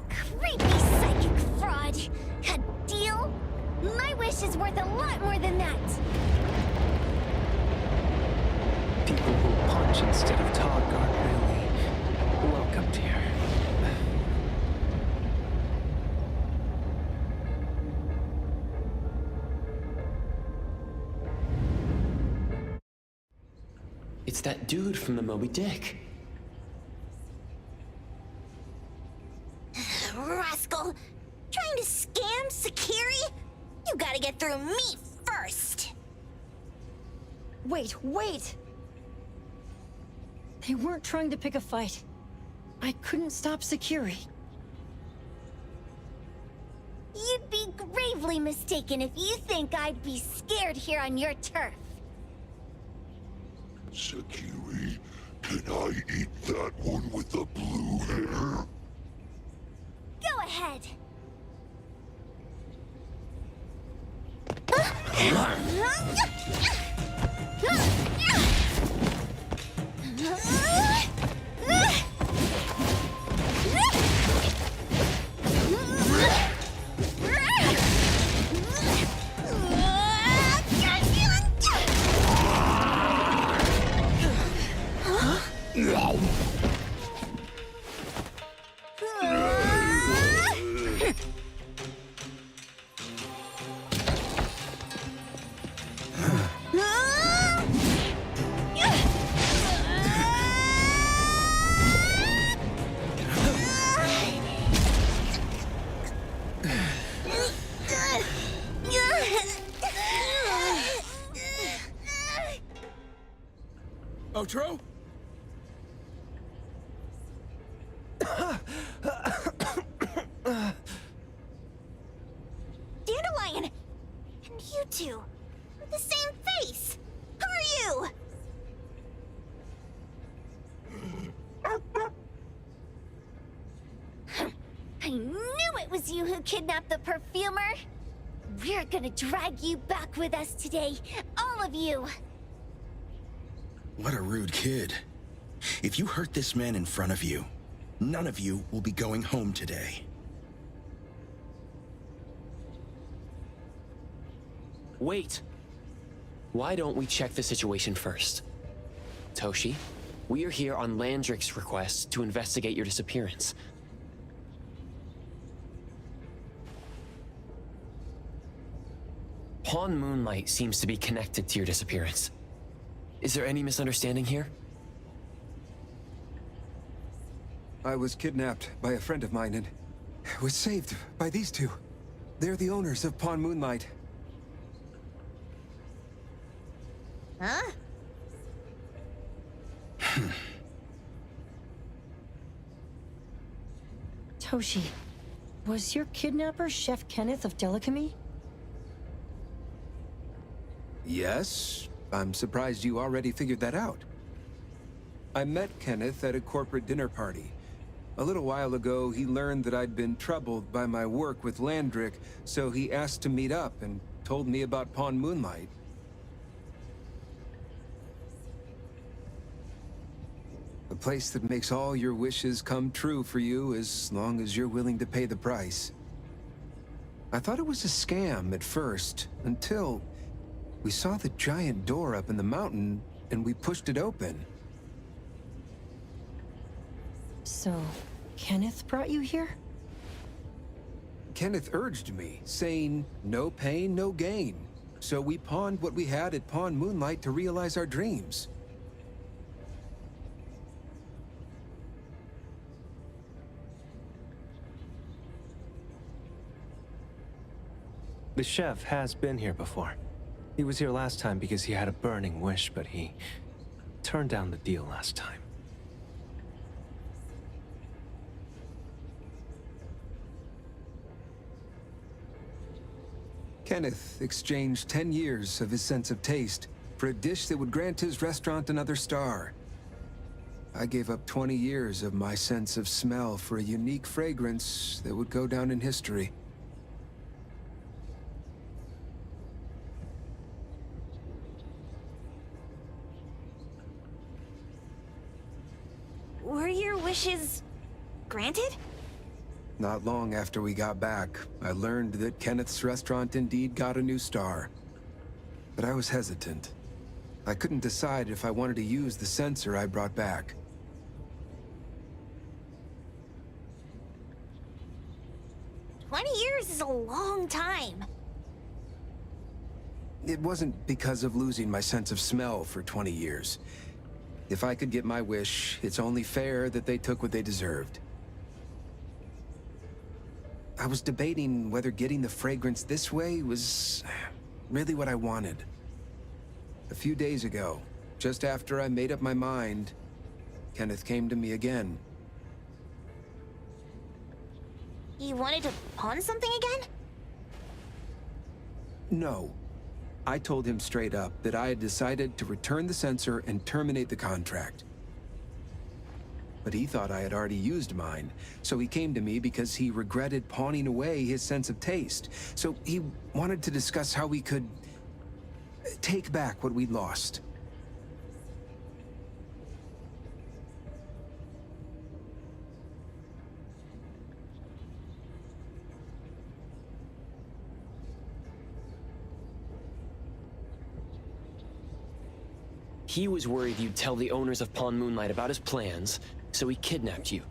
Creepy psychic fraud! A deal? My wish is worth a lot more than that! People who punch instead of talk aren't really welcomed here. It's that dude from the Moby Dick. Rascal! Trying to scam Sakiri? You gotta get through me first! Wait! They weren't trying to pick a fight. I couldn't stop Sakiri. You'd be great gravely mistaken if you think I'd be scared here on your turf. Sakiri, can I eat that one with the blue hair? Go ahead. Otro? Dandelion! And you two, with the same face! Who are you? I knew it was you who kidnapped the perfumer! We're gonna drag you back with us today, all of you! What a rude kid. If you hurt this man in front of you, none of you will be going home today. Wait! Why don't we check the situation first? Toshi, we are here on Landrick's request to investigate your disappearance. Pawn Moonlight seems to be connected to your disappearance. Is there any misunderstanding here? I was kidnapped by a friend of mine and was saved by these two. They're the owners of Pawn Moonlight. Huh? Toshi, was your kidnapper Chef Kenneth of Delicamy? Yes, I'm surprised you already figured that out. I met Kenneth at a corporate dinner party. A little while ago, he learned that I'd been troubled by my work with Landrick, so he asked to meet up and told me about Pawn Moonlight. A place that makes all your wishes come true for you as long as you're willing to pay the price. I thought it was a scam at first, until we saw the giant door up in the mountain and we pushed it open. So, Kenneth brought you here? Kenneth urged me, saying, no pain, no gain. So we pawned what we had at Pawn Moonlight to realize our dreams. The chef has been here before. He was here last time because he had a burning wish, but he turned down the deal last time. Kenneth exchanged 10 years of his sense of taste for a dish that would grant his restaurant another star. I gave up 20 years of my sense of smell for a unique fragrance that would go down in history. Were your wishes granted? Not long after we got back, I learned that Kenneth's restaurant indeed got a new star. But I was hesitant. I couldn't decide if I wanted to use the sensor I brought back. $20 is a long time. It wasn't because of losing my sense of smell for 20 years. If I could get my wish, it's only fair that they took what they deserved. I was debating whether getting the fragrance this way was really what I wanted. A few days ago, just after I made up my mind, Kenneth came to me again. You wanted to pawn something again? No. I told him straight up that I had decided to return the sensor and terminate the contract. But he thought I had already used mine, so he came to me because he regretted pawning away his sense of taste. So he wanted to discuss how we could take back what we'd lost. He was worried you'd tell the owners of Pawn Moonlight about his plans, so he kidnapped you.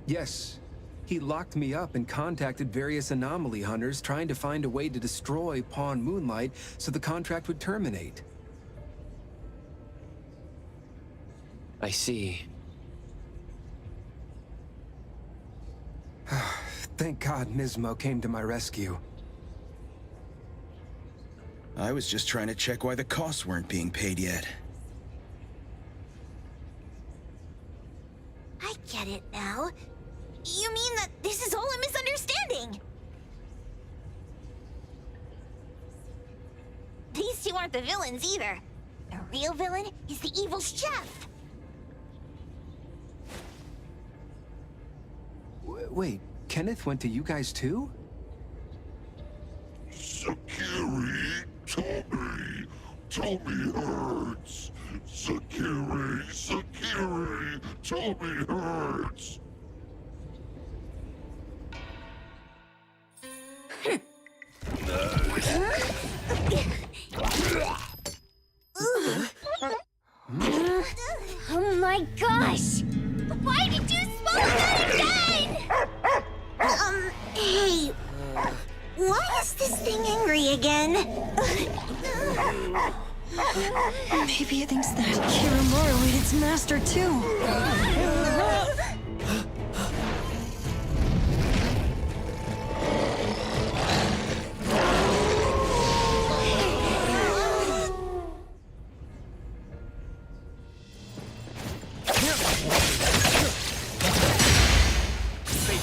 Yes. He locked me up and contacted various anomaly hunters trying to find a way to destroy Pawn Moonlight so the contract would terminate. I see. Thank God Nismo came to my rescue. I was just trying to check why the costs weren't being paid yet. I get it now. You mean that this is all a misunderstanding? These two aren't the villains either. The real villain is the evil chef. Wait, Kenneth went to you guys too? Sakiri, Tommy hurts. Sakiri, Tommy hurts. Oh my gosh! Why did you smoke that again? Hey, why is this thing angry again? Maybe it thinks that Kiramura ate its master too.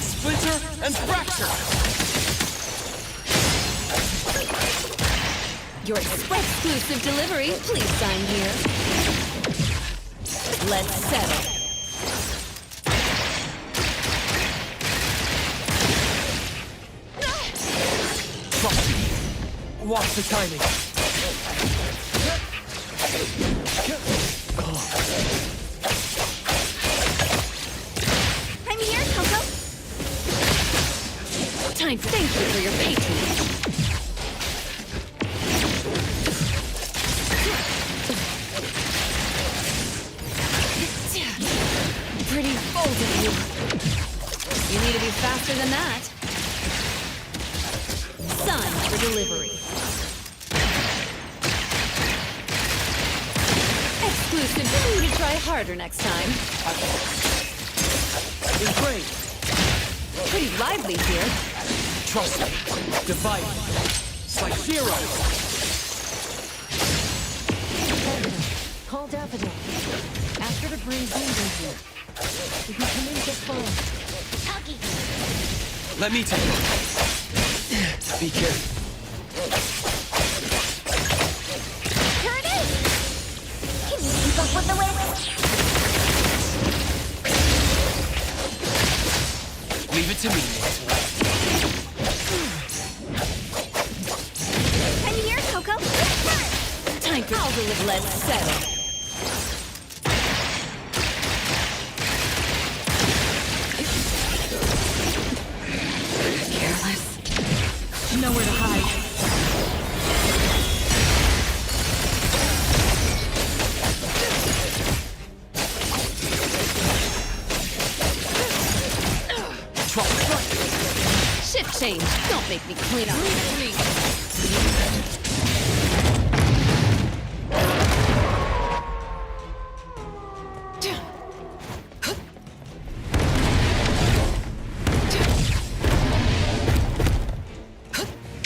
Splinter and fracture! Your exclusive delivery, please sign here. Let's settle. Trust me. Watch the timing. I'm here, Coco. Time to thank you for your patronage. Pretty bold of you. You need to be faster than that. Sign for delivery. Exclusive. You need to try harder next time. It's great. Pretty lively here. Trust me. Divide. It's like zero. Call Daffodil. Ask her to bring Boom here. We can come in just fine. Taki. Let me take it. Be careful. Here it is. Can you keep up with the wind? Leave it to me. I'm here, Coco. Time for all to live. Let's settle. Careless. Nowhere to hide. Shift change. Don't make me clean up my street.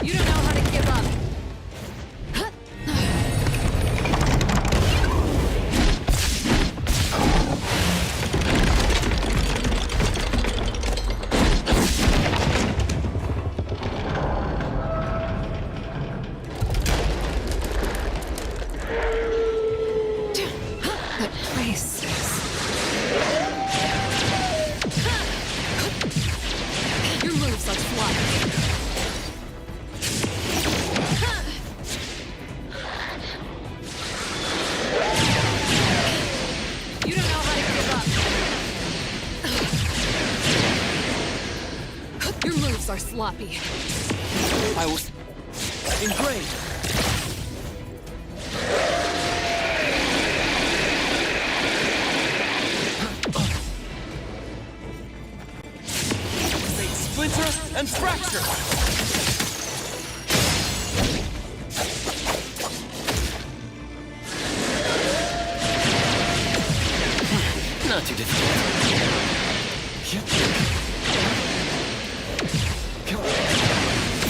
You don't know how to give up. Nice. Your moves are flying. You don't know how to give up. Your moves are sloppy. I was ingrained. Splinter and fracture! Not too difficult.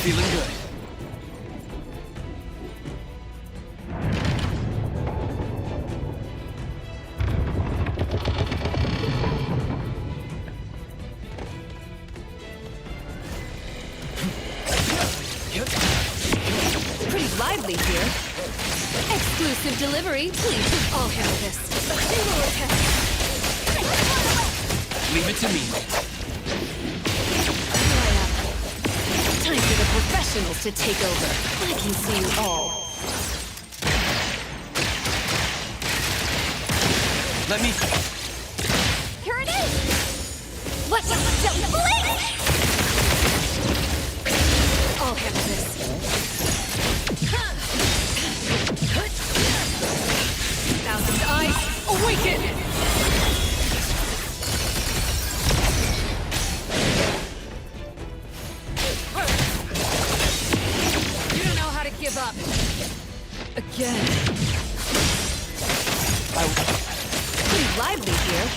Feeling good. Pretty lively here. Exclusive delivery, please. I'll handle this. Single attack. Leave it to me. Time for the professionals to take over. I can see you all. Let me... Here it is! What the blink! I'll handle this. Thousand eyes, awaken! You don't know how to give up. Again. Pretty lively here.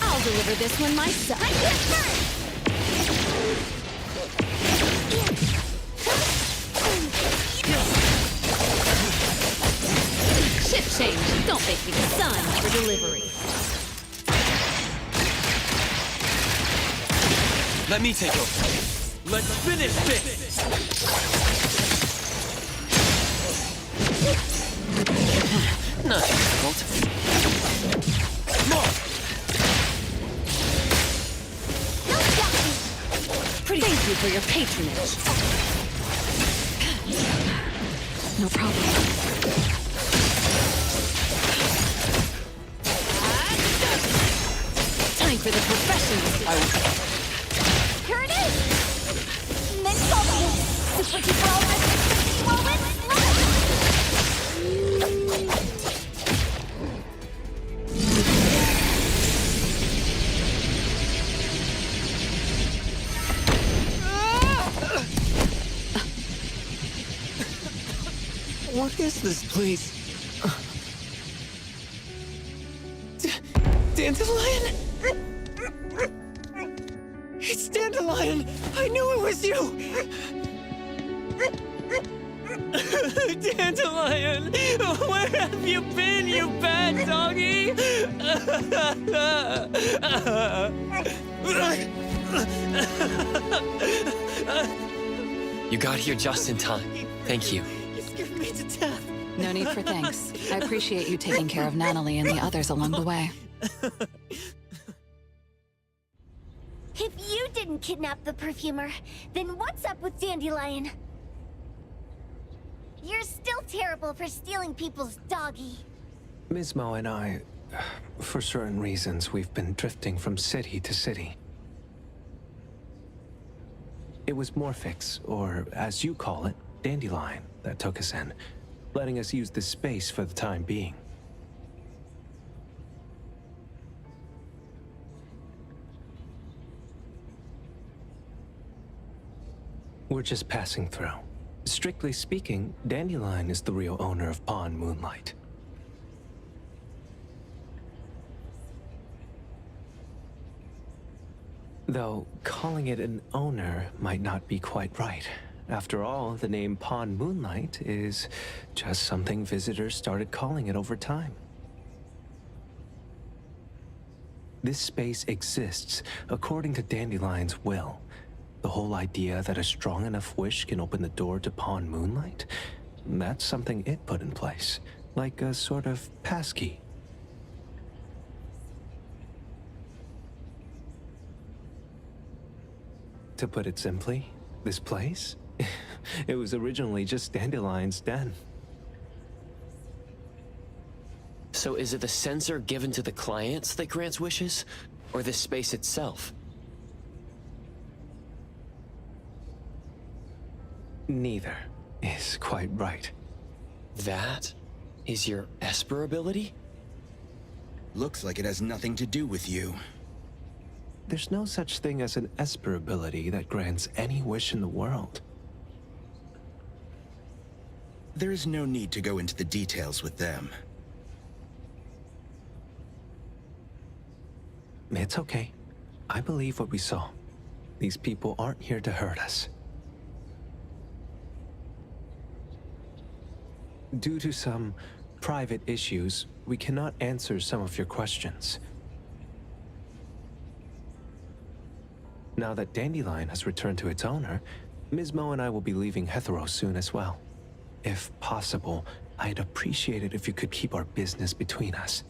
I'll deliver this one myself. Shift change. Don't make me the sun for delivery. Let me take over. Let's finish this! Not too difficult. More! Thank you for your patronage. No problem. Time for the professionals. Here it is! Next moment! Super duper ultimate moment! What is this place? Dandelion? It's Dandelion! I knew it was you! Dandelion! Where have you been, you bad doggy? You got here just in time. Thank you. You scared me to death. No need for thanks. I appreciate you taking care of Natalie and the others along the way. If you didn't kidnap the perfumer, then what's up with Dandelion? You're still terrible for stealing people's doggy. Ms. Mo and I, for certain reasons, we've been drifting from city to city. It was Morphix, or as you call it, Dandelion, that took us in, letting us use this space for the time being. We're just passing through. Strictly speaking, Dandelion is the real owner of Pawn Moonlight. Though, calling it an owner might not be quite right. After all, the name Pawn Moonlight is just something visitors started calling it over time. This space exists according to Dandelion's will. The whole idea that a strong enough wish can open the door to Pawn Moonlight? That's something it put in place, like a sort of passkey. To put it simply, this place? It was originally just Dandelion's den. So is it the sensor given to the clients that grants wishes? Or the space itself? Neither is quite right. That is your Esper ability? Looks like it has nothing to do with you. There's no such thing as an Esper ability that grants any wish in the world. There is no need to go into the details with them. It's okay. I believe what we saw. These people aren't here to hurt us. Due to some private issues, we cannot answer some of your questions. Now that Dandelion has returned to its owner, Ms. Mo and I will be leaving Hetero soon as well. If possible, I'd appreciate it if you could keep our business between us.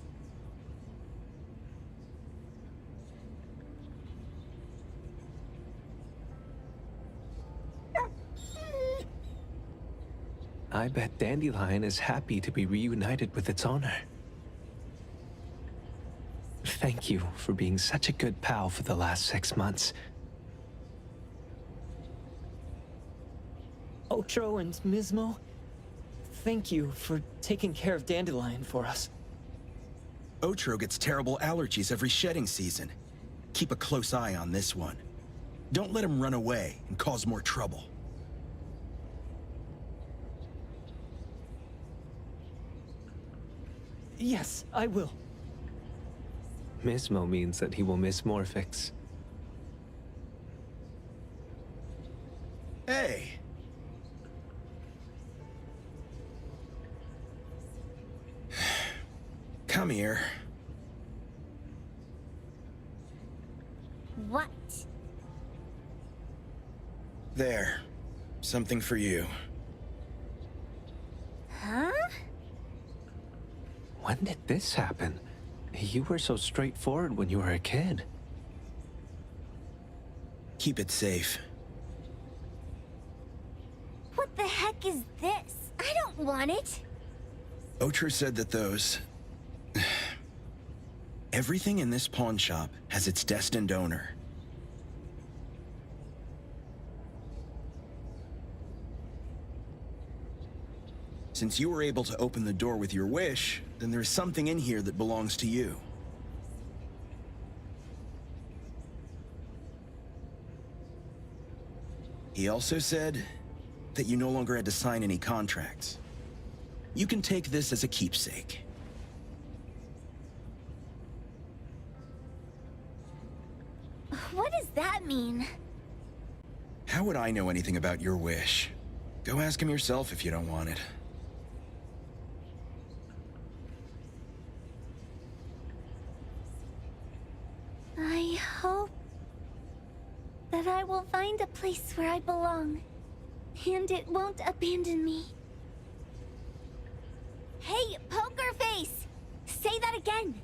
I bet Dandelion is happy to be reunited with its owner. Thank you for being such a good pal for the last 6 months. Otro and Mismo, thank you for taking care of Dandelion for us. Otro gets terrible allergies every shedding season. Keep a close eye on this one. Don't let him run away and cause more trouble. Yes, I will. Mismo means that he will miss Morphix. Hey! Come here. What? There. Something for you. Huh? When did this happen? You were so straightforward when you were a kid. Keep it safe. What the heck is this? I don't want it. Otro said that those... Everything in this pawn shop has its destined owner. Since you were able to open the door with your wish, then there's something in here that belongs to you. He also said that you no longer had to sign any contracts. You can take this as a keepsake. What does that mean? How would I know anything about your wish? Go ask him yourself if you don't want it. I hope that I will find a place where I belong, and it won't abandon me. Hey, Poker Face! Say that again!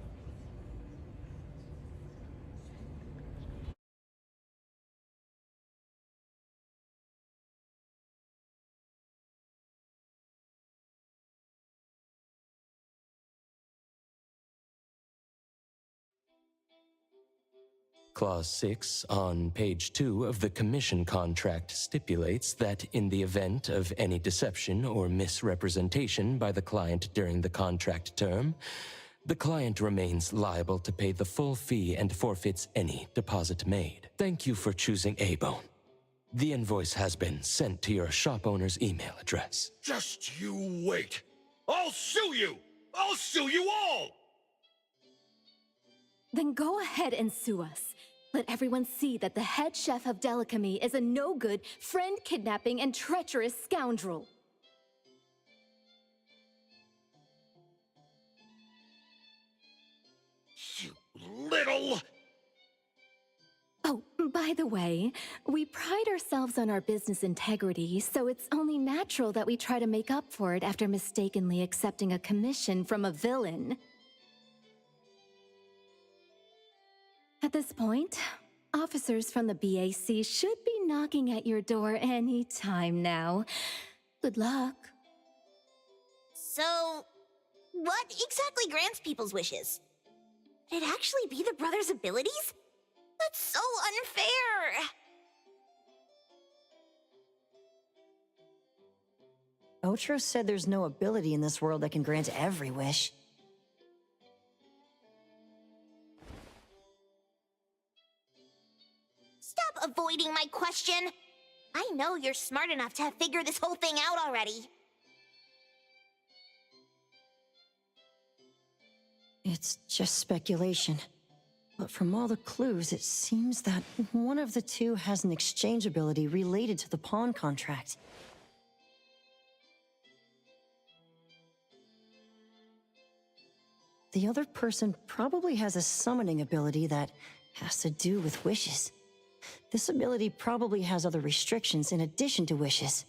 Clause 6 on page 2 of the commission contract stipulates that in the event of any deception or misrepresentation by the client during the contract term, the client remains liable to pay the full fee and forfeits any deposit made. Thank you for choosing A-Bone. The invoice has been sent to your shop owner's email address. Just you wait. I'll sue you! I'll sue you all! Then go ahead and sue us. Let everyone see that the head chef of Delicamy is a no-good, friend-kidnapping, and treacherous scoundrel. You little... Oh, by the way, we pride ourselves on our business integrity, so it's only natural that we try to make up for it after mistakenly accepting a commission from a villain. At this point, Officers from the BAC should be knocking at your door any time now. Good luck. So, what exactly grants people's wishes? Would it actually be the brothers' abilities? That's so unfair! Otro said there's no ability in this world that can grant every wish. Stop avoiding my question! I know you're smart enough to have figured this whole thing out already. It's just speculation. But from all the clues, it seems that one of the two has an exchange ability related to the pawn contract. The other person probably has a summoning ability that has to do with wishes. This ability probably has other restrictions in addition to wishes.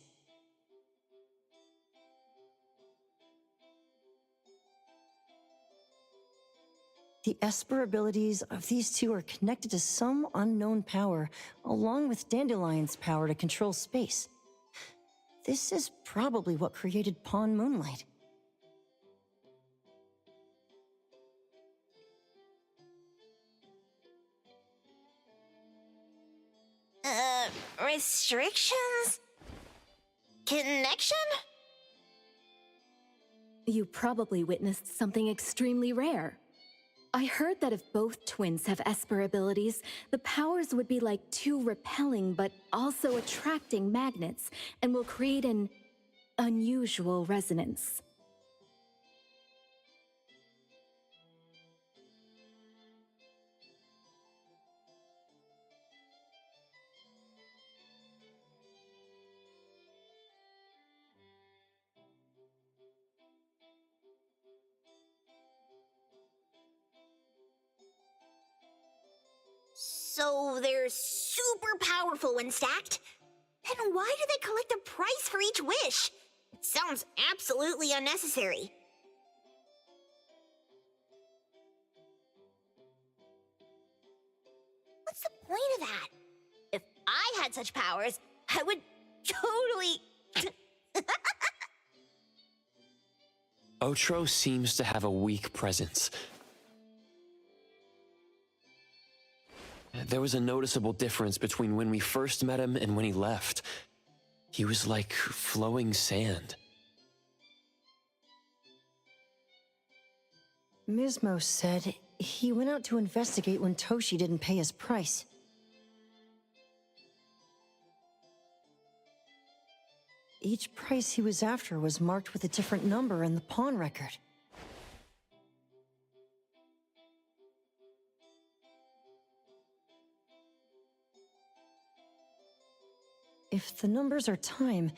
The Esper abilities of these two are connected to some unknown power, along with Dandelion's power to control space. This is probably what created Pawn Moonlight. Restrictions? Connection? You probably witnessed something extremely rare. I heard that if both twins have Esper abilities, the powers would be like two repelling but also attracting magnets and will create an unusual resonance. So they're super powerful when stacked? Then why do they collect a price for each wish? It sounds absolutely unnecessary. What's the point of that? If I had such powers, I would totally... Otro seems to have a weak presence. There was a noticeable difference between when we first met him and when he left. He was like flowing sand. Mismo said he went out to investigate when Toshi didn't pay his price. Each price he was after was marked with a different number in the pawn record. If the numbers are time,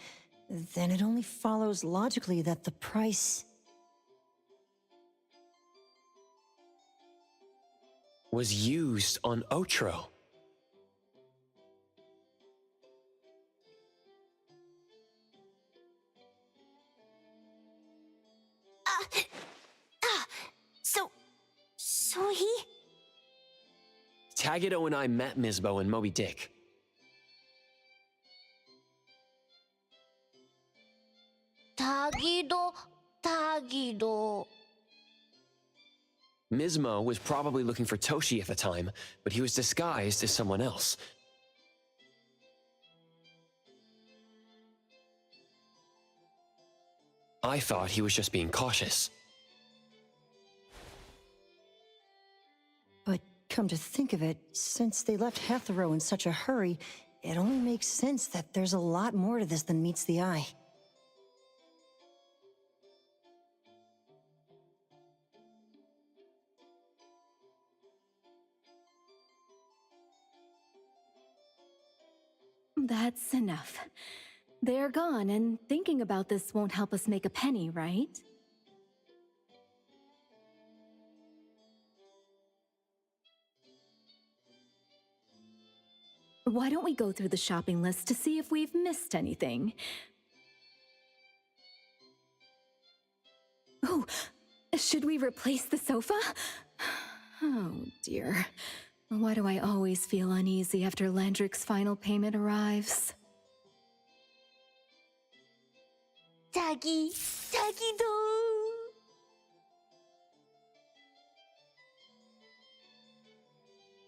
then it only follows logically that the price... was used on Otro. So he... Tagedo and I met Misbo and Moby Dick. Tagido. Mismo was probably looking for Toshi at the time, but he was disguised as someone else. I thought he was just being cautious. But come to think of it, since they left Hethero in such a hurry, it only makes sense that there's a lot more to this than meets the eye. That's enough. They're gone, and thinking about this won't help us make a penny, right? Why don't we go through the shopping list to see if we've missed anything? Oh, should we replace the sofa? Oh dear. Why do I always feel uneasy after Landrick's final payment arrives? Taggy, Taggy-do!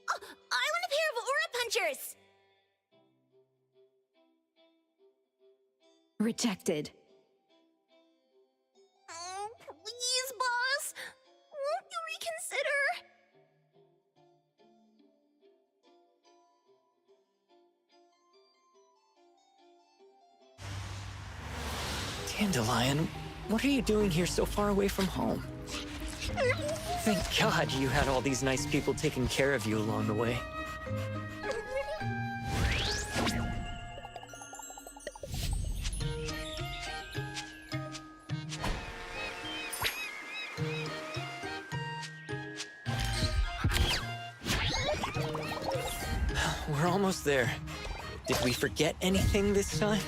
Oh, I want a pair of aura punchers! Rejected. Oh, please, boss! Won't you reconsider? Dandelion, what are you doing here so far away from home? Thank God you had all these nice people taking care of you along the way. We're almost there. Did we forget anything this time?